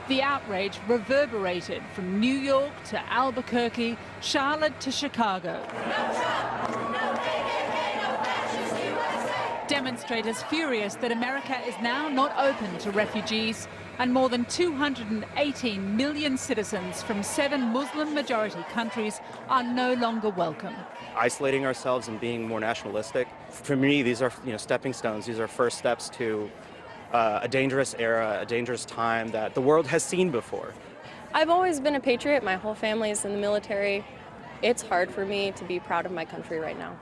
The outrage reverberated from New York to Albuquerque, Charlotte to Chicago. Demonstrators furious that America is now not open to refugees, and more than 218 million citizens from 7 Muslim-majority countries are no longer welcome. Isolating ourselves and being more nationalistic, for me, these are stepping stones. These are first steps to a dangerous era, a dangerous time that the world has seen before. I've always been a patriot. My whole family is in the military. It's hard for me to be proud of my country right now.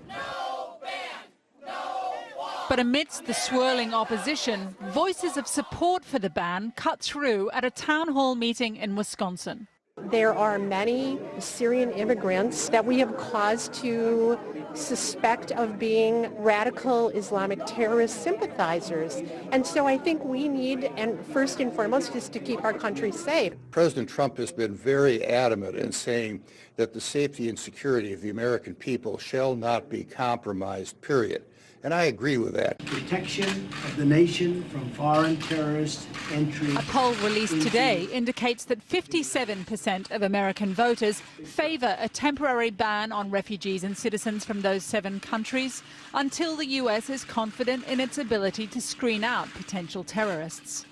But amidst the swirling opposition, voices of support for the ban cut through at a town hall meeting in Wisconsin. There are many Syrian immigrants that we have cause to suspect of being radical Islamic terrorist sympathizers. And so I think we need, and first and foremost, is to keep our country safe. President Trump has been very adamant in saying that the safety and security of the American people shall not be compromised, period. And I agree with that. Protection of the nation from foreign terrorist entry. A poll released today indicates that 57% of American voters favour a temporary ban on refugees and citizens from those 7 countries until the US is confident in its ability to screen out potential terrorists.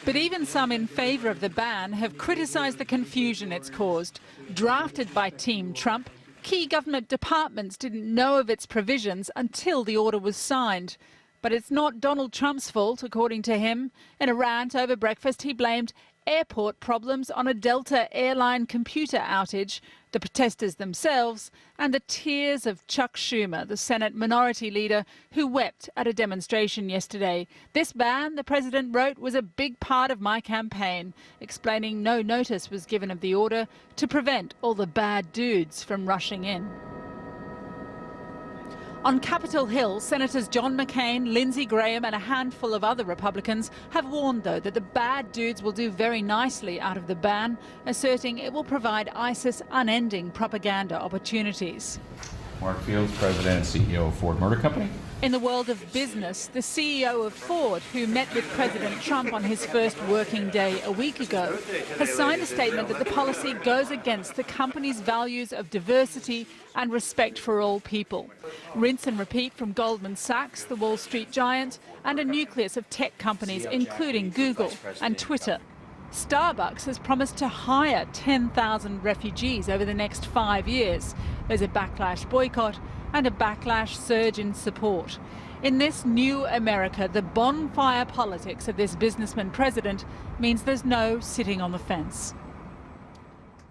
But even some in favour of the ban have criticised the confusion it's caused. Drafted by Team Trump, key government departments didn't know of its provisions until the order was signed. But it's not Donald Trump's fault, according to him. In a rant over breakfast, he blamed airport problems on a Delta airline computer outage, the protesters themselves, and the tears of Chuck Schumer, the Senate minority leader, who wept at a demonstration yesterday. This ban, the president wrote, was a big part of my campaign, explaining no notice was given of the order to prevent all the bad dudes from rushing in. On Capitol Hill, Senators John McCain, Lindsey Graham and a handful of other Republicans have warned, though, that the bad dudes will do very nicely out of the ban, asserting it will provide ISIS unending propaganda opportunities. Mark Fields, President and CEO of Ford Motor Company. In the world of business, the CEO of Ford, who met with President Trump on his first working day a week ago, has signed a statement that the policy goes against the company's values of diversity and respect for all people. Rinse and repeat from Goldman Sachs, the Wall Street giant, and a nucleus of tech companies, including Google and Twitter. Starbucks has promised to hire 10,000 refugees over the next 5 years. There's a backlash boycott and a backlash surge in support. In this new America, the bonfire politics of this businessman president means there's no sitting on the fence.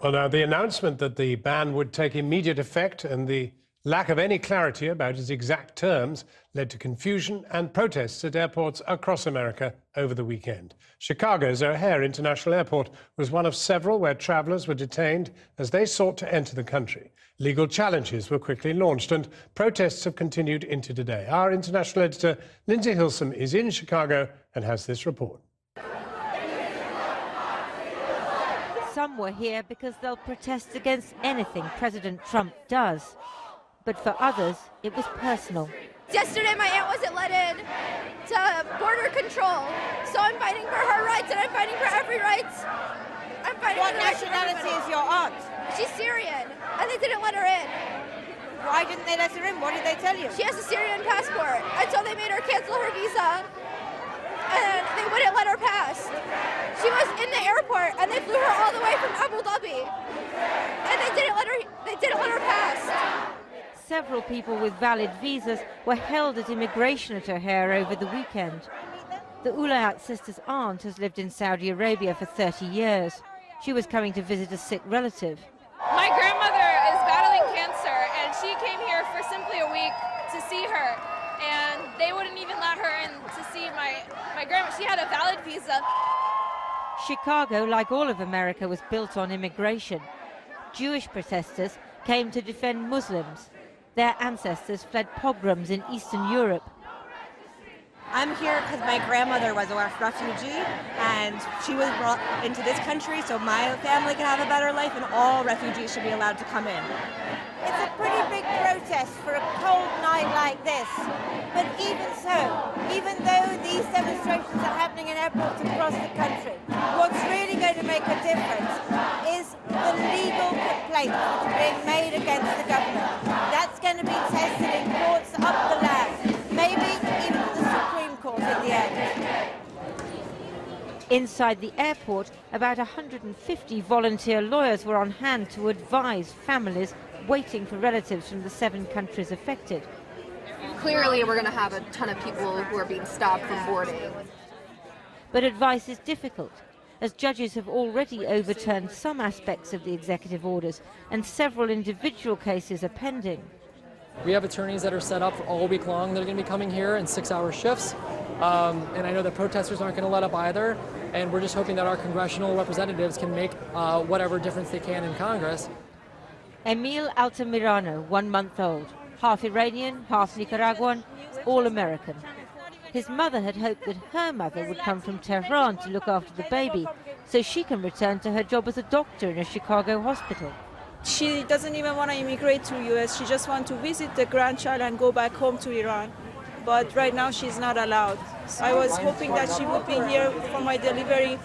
Well, now, the announcement that the ban would take immediate effect and the lack of any clarity about its exact terms led to confusion and protests at airports across America over the weekend. Chicago's O'Hare International Airport was one of several where travellers were detained as they sought to enter the country. Legal challenges were quickly launched and protests have continued into today. Our international editor, Lindsay Hilsum, is in Chicago and has this report. Some were here because they'll protest against anything President Trump does. But for others, it was personal. Yesterday, my aunt wasn't let in to border control, so I'm fighting for her rights and I'm fighting for every right. I'm fighting What for the rights of nationality everybody. is your aunt? She's Syrian, and they didn't let her in. Why didn't they let her in? What did they tell you? She has a Syrian passport, and so they made her cancel her visa, and they wouldn't let her pass. She was in the airport, and they flew her all the way from Abu Dhabi, and they didn't let her pass. Several people with valid visas were held at immigration at O'Hare over the weekend. The Ulayat sisters' aunt has lived in Saudi Arabia for 30 years. She was coming to visit a sick relative. My grandmother is battling cancer, and she came here for simply a week to see her, and they wouldn't even let her in to see my grandma. She had a valid visa. Chicago, like all of America, was built on immigration. Jewish protesters came to defend Muslims. Their ancestors fled pogroms in Eastern Europe. I'm here because my grandmother was a refugee and she was brought into this country so my family can have a better life and all refugees should be allowed to come in. It's a pretty big protest. protest for a cold night like this. But even so, even though these demonstrations are happening in airports across the country, what's really going to make a difference is the legal complaints that are being made against the government. That's going to be tested in courts up the land, maybe even the Supreme Court in the end. Inside the airport, about 150 volunteer lawyers were on hand to advise families waiting for relatives from the 7 countries affected. Clearly, we're going to have a ton of people who are being stopped from boarding. But advice is difficult, as judges have already overturned some aspects of the executive orders, and several individual cases are pending. We have attorneys that are set up all week long that are going to be coming here in 6-hour shifts. And I know that protesters aren't going to let up either. And we're just hoping that our congressional representatives can make whatever difference they can in Congress. Emil Altamirano, 1 month old, half Iranian, half Nicaraguan, all American. His mother had hoped that her mother would come from Tehran to look after the baby, so she can return to her job as a doctor in a Chicago hospital. She doesn't even want to immigrate to U.S. She just wants to visit the grandchild and go back home to Iran. But right now she's not allowed. I was hoping that she would be here for my delivery,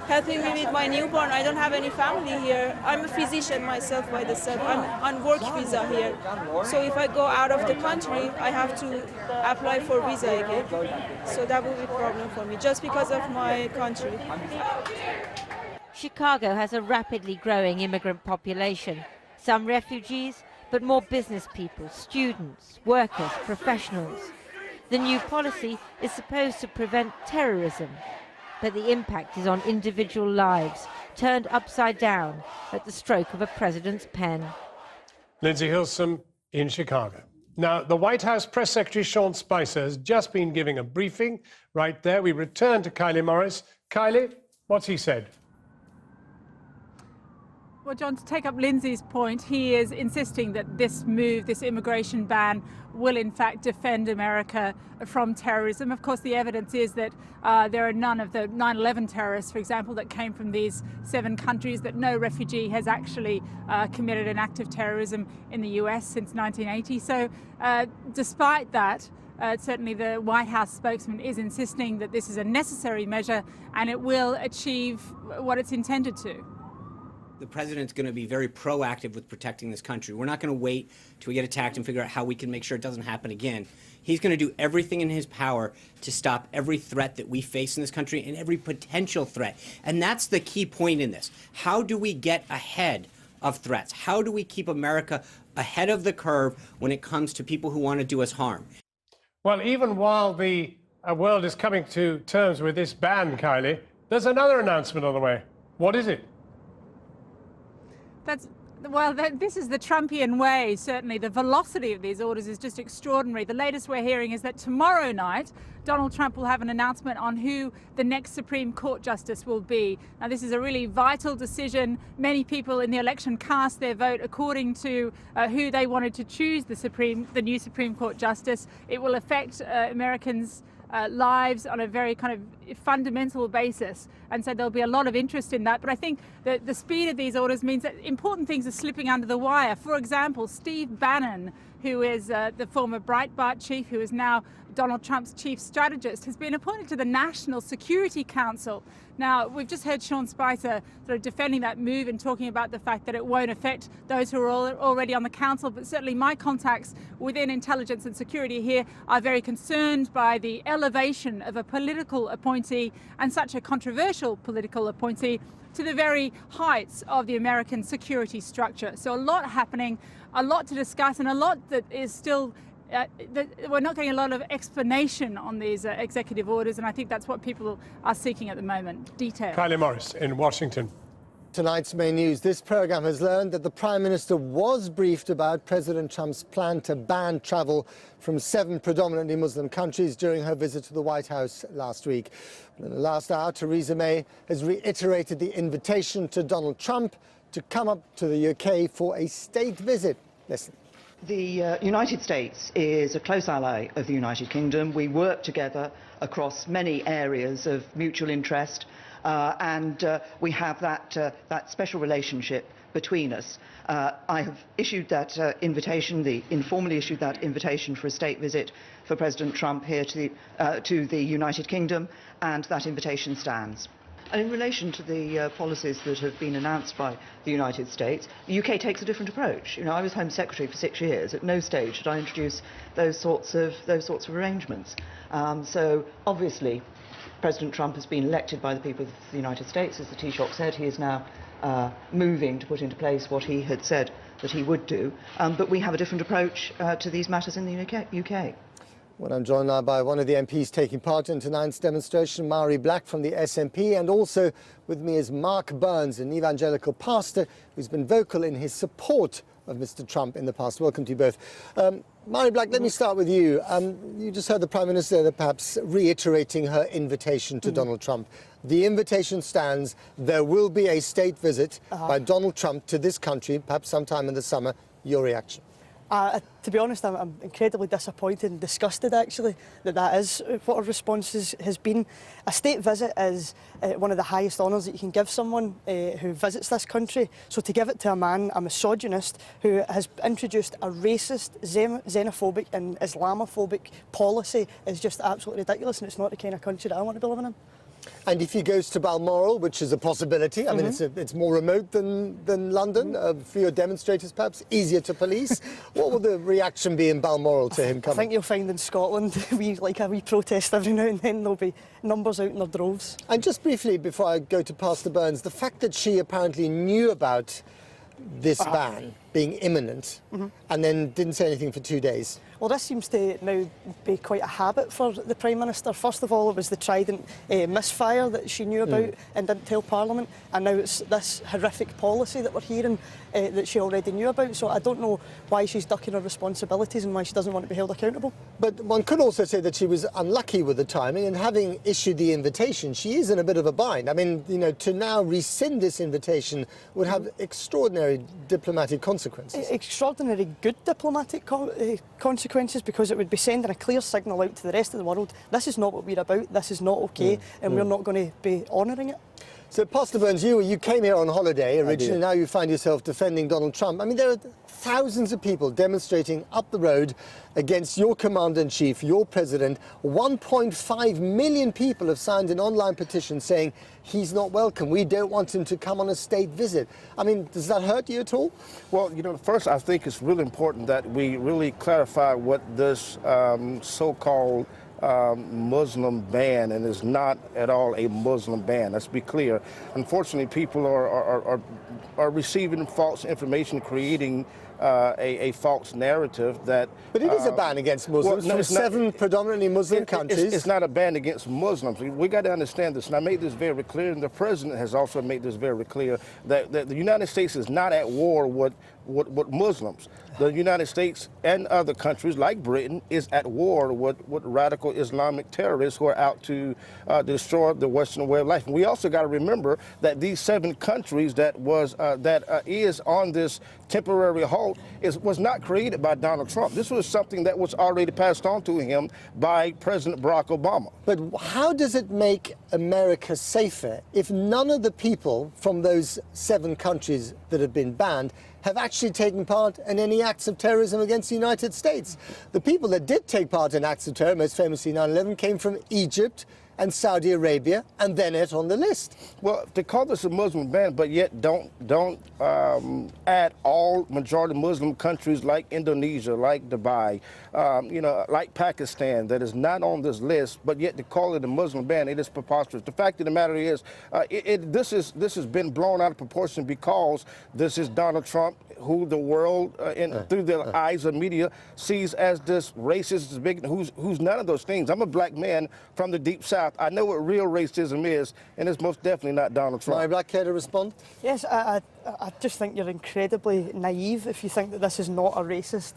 helping me with my newborn. I don't have any family here. I'm a physician myself by the side. I'm on work visa here. So if I go out of the country, I have to apply for visa again. So that will be a problem for me, just because of my country. Chicago has a rapidly growing immigrant population. Some refugees, but more business people, students, workers, professionals. The new policy is supposed to prevent terrorism, but the impact is on individual lives, turned upside down at the stroke of a president's pen. Lindsay Hilsum in Chicago. Now, the White House Press Secretary Sean Spicer has just been giving a briefing. Right there, we return to Kylie Morris. Kylie, what's he said? Well, John, to take up Lindsay's point, he is insisting that this move, this immigration ban, will in fact defend America from terrorism. Of course, the evidence is that there are none of the 9/11 terrorists, for example, that came from these 7 countries, that no refugee has actually committed an act of terrorism in the US since 1980. So despite that, certainly the White House spokesman is insisting that this is a necessary measure and it will achieve what it's intended to. The president's going to be very proactive with protecting this country. We're not going to wait till we get attacked and figure out how we can make sure it doesn't happen again. He's going to do everything in his power to stop every threat that we face in this country and every potential threat. And that's the key point in this. How do we get ahead of threats? How do we keep America ahead of the curve when it comes to people who want to do us harm? Well, even while the world is coming to terms with this ban, Kylie, there's another announcement on the way. What is it? This is the Trumpian way, certainly. The velocity of these orders is just extraordinary. The latest we're hearing is that tomorrow night, Donald Trump will have an announcement on who the next Supreme Court justice will be. Now, this is a really vital decision. Many people in the election cast their vote according to who they wanted to choose the new Supreme Court justice. It will affect Americans' lives on a very kind of fundamental basis, and so there'll be a lot of interest in that. But I think that the speed of these orders means that important things are slipping under the wire. For example, Steve Bannon, who is the former Breitbart chief, who is now Donald Trump's chief strategist, has been appointed to the National Security Council. Now, we've just heard Sean Spicer sort of defending that move and talking about the fact that it won't affect those who are already on the council, but certainly my contacts within intelligence and security here are very concerned by the elevation of a political appointee, and such a controversial political appointee, to the very heights of the American security structure. So a lot happening, a lot to discuss, and a lot that is still we're not getting a lot of explanation on these executive orders, and I think that's what people are seeking at the moment. Detail. Kylie Morris in Washington. Tonight's main news. This program has learned that the Prime Minister was briefed about President Trump's plan to ban travel from 7 predominantly Muslim countries during her visit to the White House last week. In the last hour, Theresa May has reiterated the invitation to Donald Trump to come up to the UK for a state visit. Listen. The United States is a close ally of the United Kingdom. We work together across many areas of mutual interest. and we have that special relationship between us. I have issued that informally issued that invitation for a state visit for President Trump here to the United Kingdom, and that invitation stands. And in relation to the policies that have been announced by the United States, the UK takes a different approach. You know, I was Home Secretary for 6 years. At no stage did I introduce those sorts of arrangements. So obviously, President Trump has been elected by the people of the United States. As the Taoiseach said, he is now moving to put into place what he had said that he would do. But we have a different approach to these matters in the UK. Well, I'm joined now by one of the MPs taking part in tonight's demonstration, Mhairi Black from the SNP, and also with me is Mark Burns, an evangelical pastor who's been vocal in his support of Mr. Trump in the past. Welcome to you both. Mhairi Black, let me start with you. You just heard the Prime Minister there perhaps reiterating her invitation to Donald Trump. The invitation stands. There will be a state visit by Donald Trump to this country, perhaps sometime in the summer. Your reaction? To be honest, I'm incredibly disappointed and disgusted, actually, that is what our response has been. A state visit is one of the highest honours that you can give someone who visits this country. So to give it to a man, a misogynist, who has introduced a racist, xenophobic and Islamophobic policy is just absolutely ridiculous, and it's not the kind of country that I want to be living in. And if he goes to Balmoral, which is a possibility, I mean, it's more remote than London, fewer demonstrators perhaps, easier to police. What will the reaction be in Balmoral to him coming? I think you'll find in Scotland, a wee protest every now and then. There'll be numbers out in their droves. And just briefly, before I go to Pastor Burns, the fact that she apparently knew about this ban being imminent and then didn't say anything for 2 days. Well, this seems to now be quite a habit for the Prime Minister. First of all, it was the Trident misfire that she knew about and didn't tell Parliament, and now it's this horrific policy that we're hearing that she already knew about. So I don't know why she's ducking her responsibilities and why she doesn't want to be held accountable. But one could also say that she was unlucky with the timing, and having issued the invitation, she is in a bit of a bind. I mean, you know, to now rescind this invitation would have extraordinary diplomatic consequences. Extraordinary good diplomatic consequences, because it would be sending a clear signal out to the rest of the world. This is not what we're about, this is not okay, and we're not going to be honouring it. So, Pastor Burns, you came here on holiday originally, now you find yourself defending Donald Trump. I mean, there are thousands of people demonstrating up the road against your commander-in-chief, your president. 1.5 million people have signed an online petition saying he's not welcome. We don't want him to come on a state visit. I mean, does that hurt you at all? Well, you know, first, I think it's really important that we really clarify what this so-called Muslim ban, and is not at all a Muslim ban. Let's be clear. Unfortunately, people are receiving false information, creating a false narrative that... But it is a ban against Muslims from 7 predominantly Muslim countries. It's not a ban against Muslims. We got to understand this, and I made this very clear, and the President has also made this very clear, that the United States is not at war with Muslims. The United States and other countries like Britain is at war with radical Islamic terrorists who are out to destroy the Western way of life. And we also got to remember that these 7 countries that is on this temporary halt was not created by Donald Trump. This was something that was already passed on to him by President Barack Obama. But how does it make America safer if none of the people from those 7 countries that have been banned have actually taken part in any acts of terrorism against the United States? The people that did take part in acts of terror, most famously 9/11, came from Egypt and Saudi Arabia, and they're not on the list. Well, they call this a Muslim ban, but yet don't add all majority Muslim countries like Indonesia, like Dubai, you know, like Pakistan, that is not on this list, but yet to call it a Muslim ban, it is preposterous. The fact of the matter is, this has been blown out of proportion because this is Donald Trump, who the world, through the eyes of media, sees as this racist, big, who's none of those things. I'm a black man from the deep south. I know what real racism is, and it's most definitely not Donald Trump. Mhairi Black, care to respond? Yes, I just think you're incredibly naive if you think that this is not a racist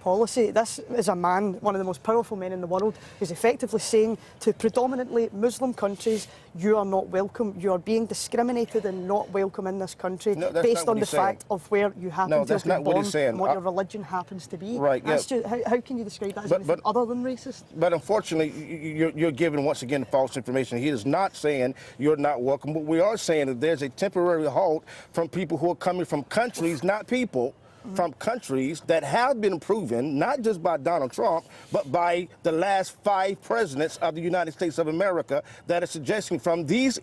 policy. This is a man, one of the most powerful men in the world, who's effectively saying to predominantly Muslim countries, you are not welcome. You are being discriminated and not welcome in this country based on the fact of where you happen to have been born and what your religion happens to be. Right, that's just, how can you describe that as anything other than racist? But unfortunately, you're giving, once again, false information. He is not saying you're not welcome, but we are saying that there's a temporary halt from people who are coming from countries, not people, from countries that have been proven, not just by Donald Trump, but by the last 5 presidents of the United States of America, that are suggesting from these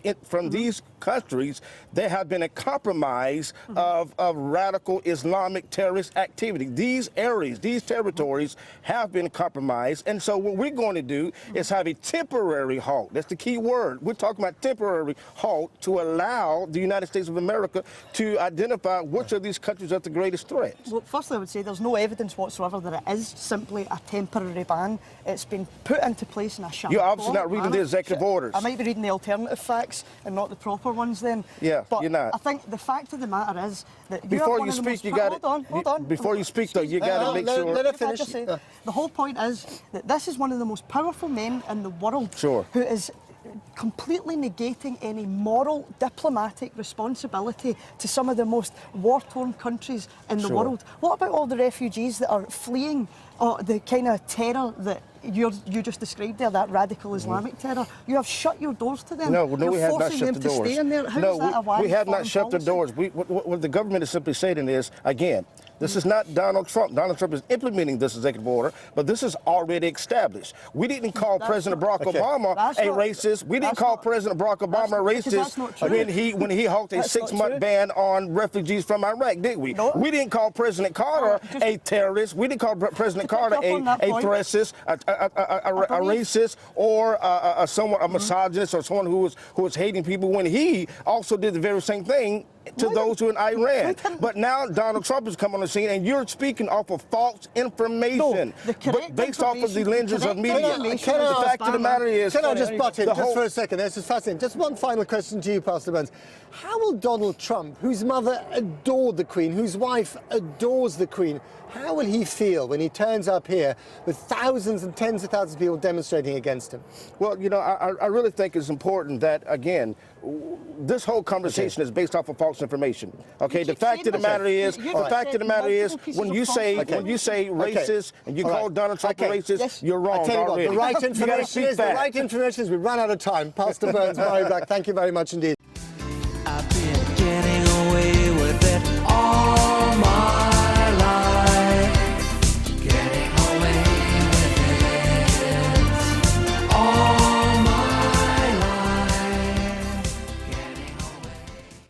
countries there have been a compromise of radical Islamic terrorist activity. These areas, these territories have been compromised, and so what we're going to do is have a temporary halt. That's the key word. We're talking about temporary halt to allow the United States of America to identify which of these countries are the greatest threat. Well, firstly, I would say there's no evidence whatsoever that it is simply a temporary ban. It's been put into place in a shadow. You're obviously not reading the executive orders. I might be reading the alternative facts and not the proper ones then. Yeah, but you're not. I think the fact of the matter is that before you speak, you got to hold on. Before you speak, though, you got to make sure. Let her finish. The whole point is that this is one of the most powerful men in the world who is completely negating any moral, diplomatic responsibility to some of the most war-torn countries in the world. What about all the refugees that are fleeing the kind of terror that you just described there, that radical Islamic terror? You have shut your doors to them. No, we have not shut the doors. We have not shut the doors. What the government is simply saying is, again, this is not Donald Trump. Donald Trump is implementing this executive order, but this is already established. We didn't call President Barack Obama a racist. We didn't call President Barack Obama a racist when he halted a 6-month ban on refugees from Iraq, did we? No. We didn't call President Carter a terrorist. We didn't call President Carter a racist, a racist, or a misogynist, or someone who was hating people, when he also did the very same thing to those who are in Iran. But now Donald Trump has come on the scene, and you're speaking off of false information, based off of the lenses of media. The fact of the matter is... Can I just butt in just for a second? This is fascinating. Just one final question to you, Pastor Burns. How will Donald Trump, whose mother adored the Queen, whose wife adores the Queen, how will he feel when he turns up here with thousands and tens of thousands of people demonstrating against him? Well, you know, I really think it's important that, again, this whole conversation is based off of false information. Okay, the fact of the matter is, when you say racist and you call Donald Trump a racist, you're wrong already. The right information is the right information. We've run out of time. Pastor Burns, Murray Black, thank you very much indeed. I've been getting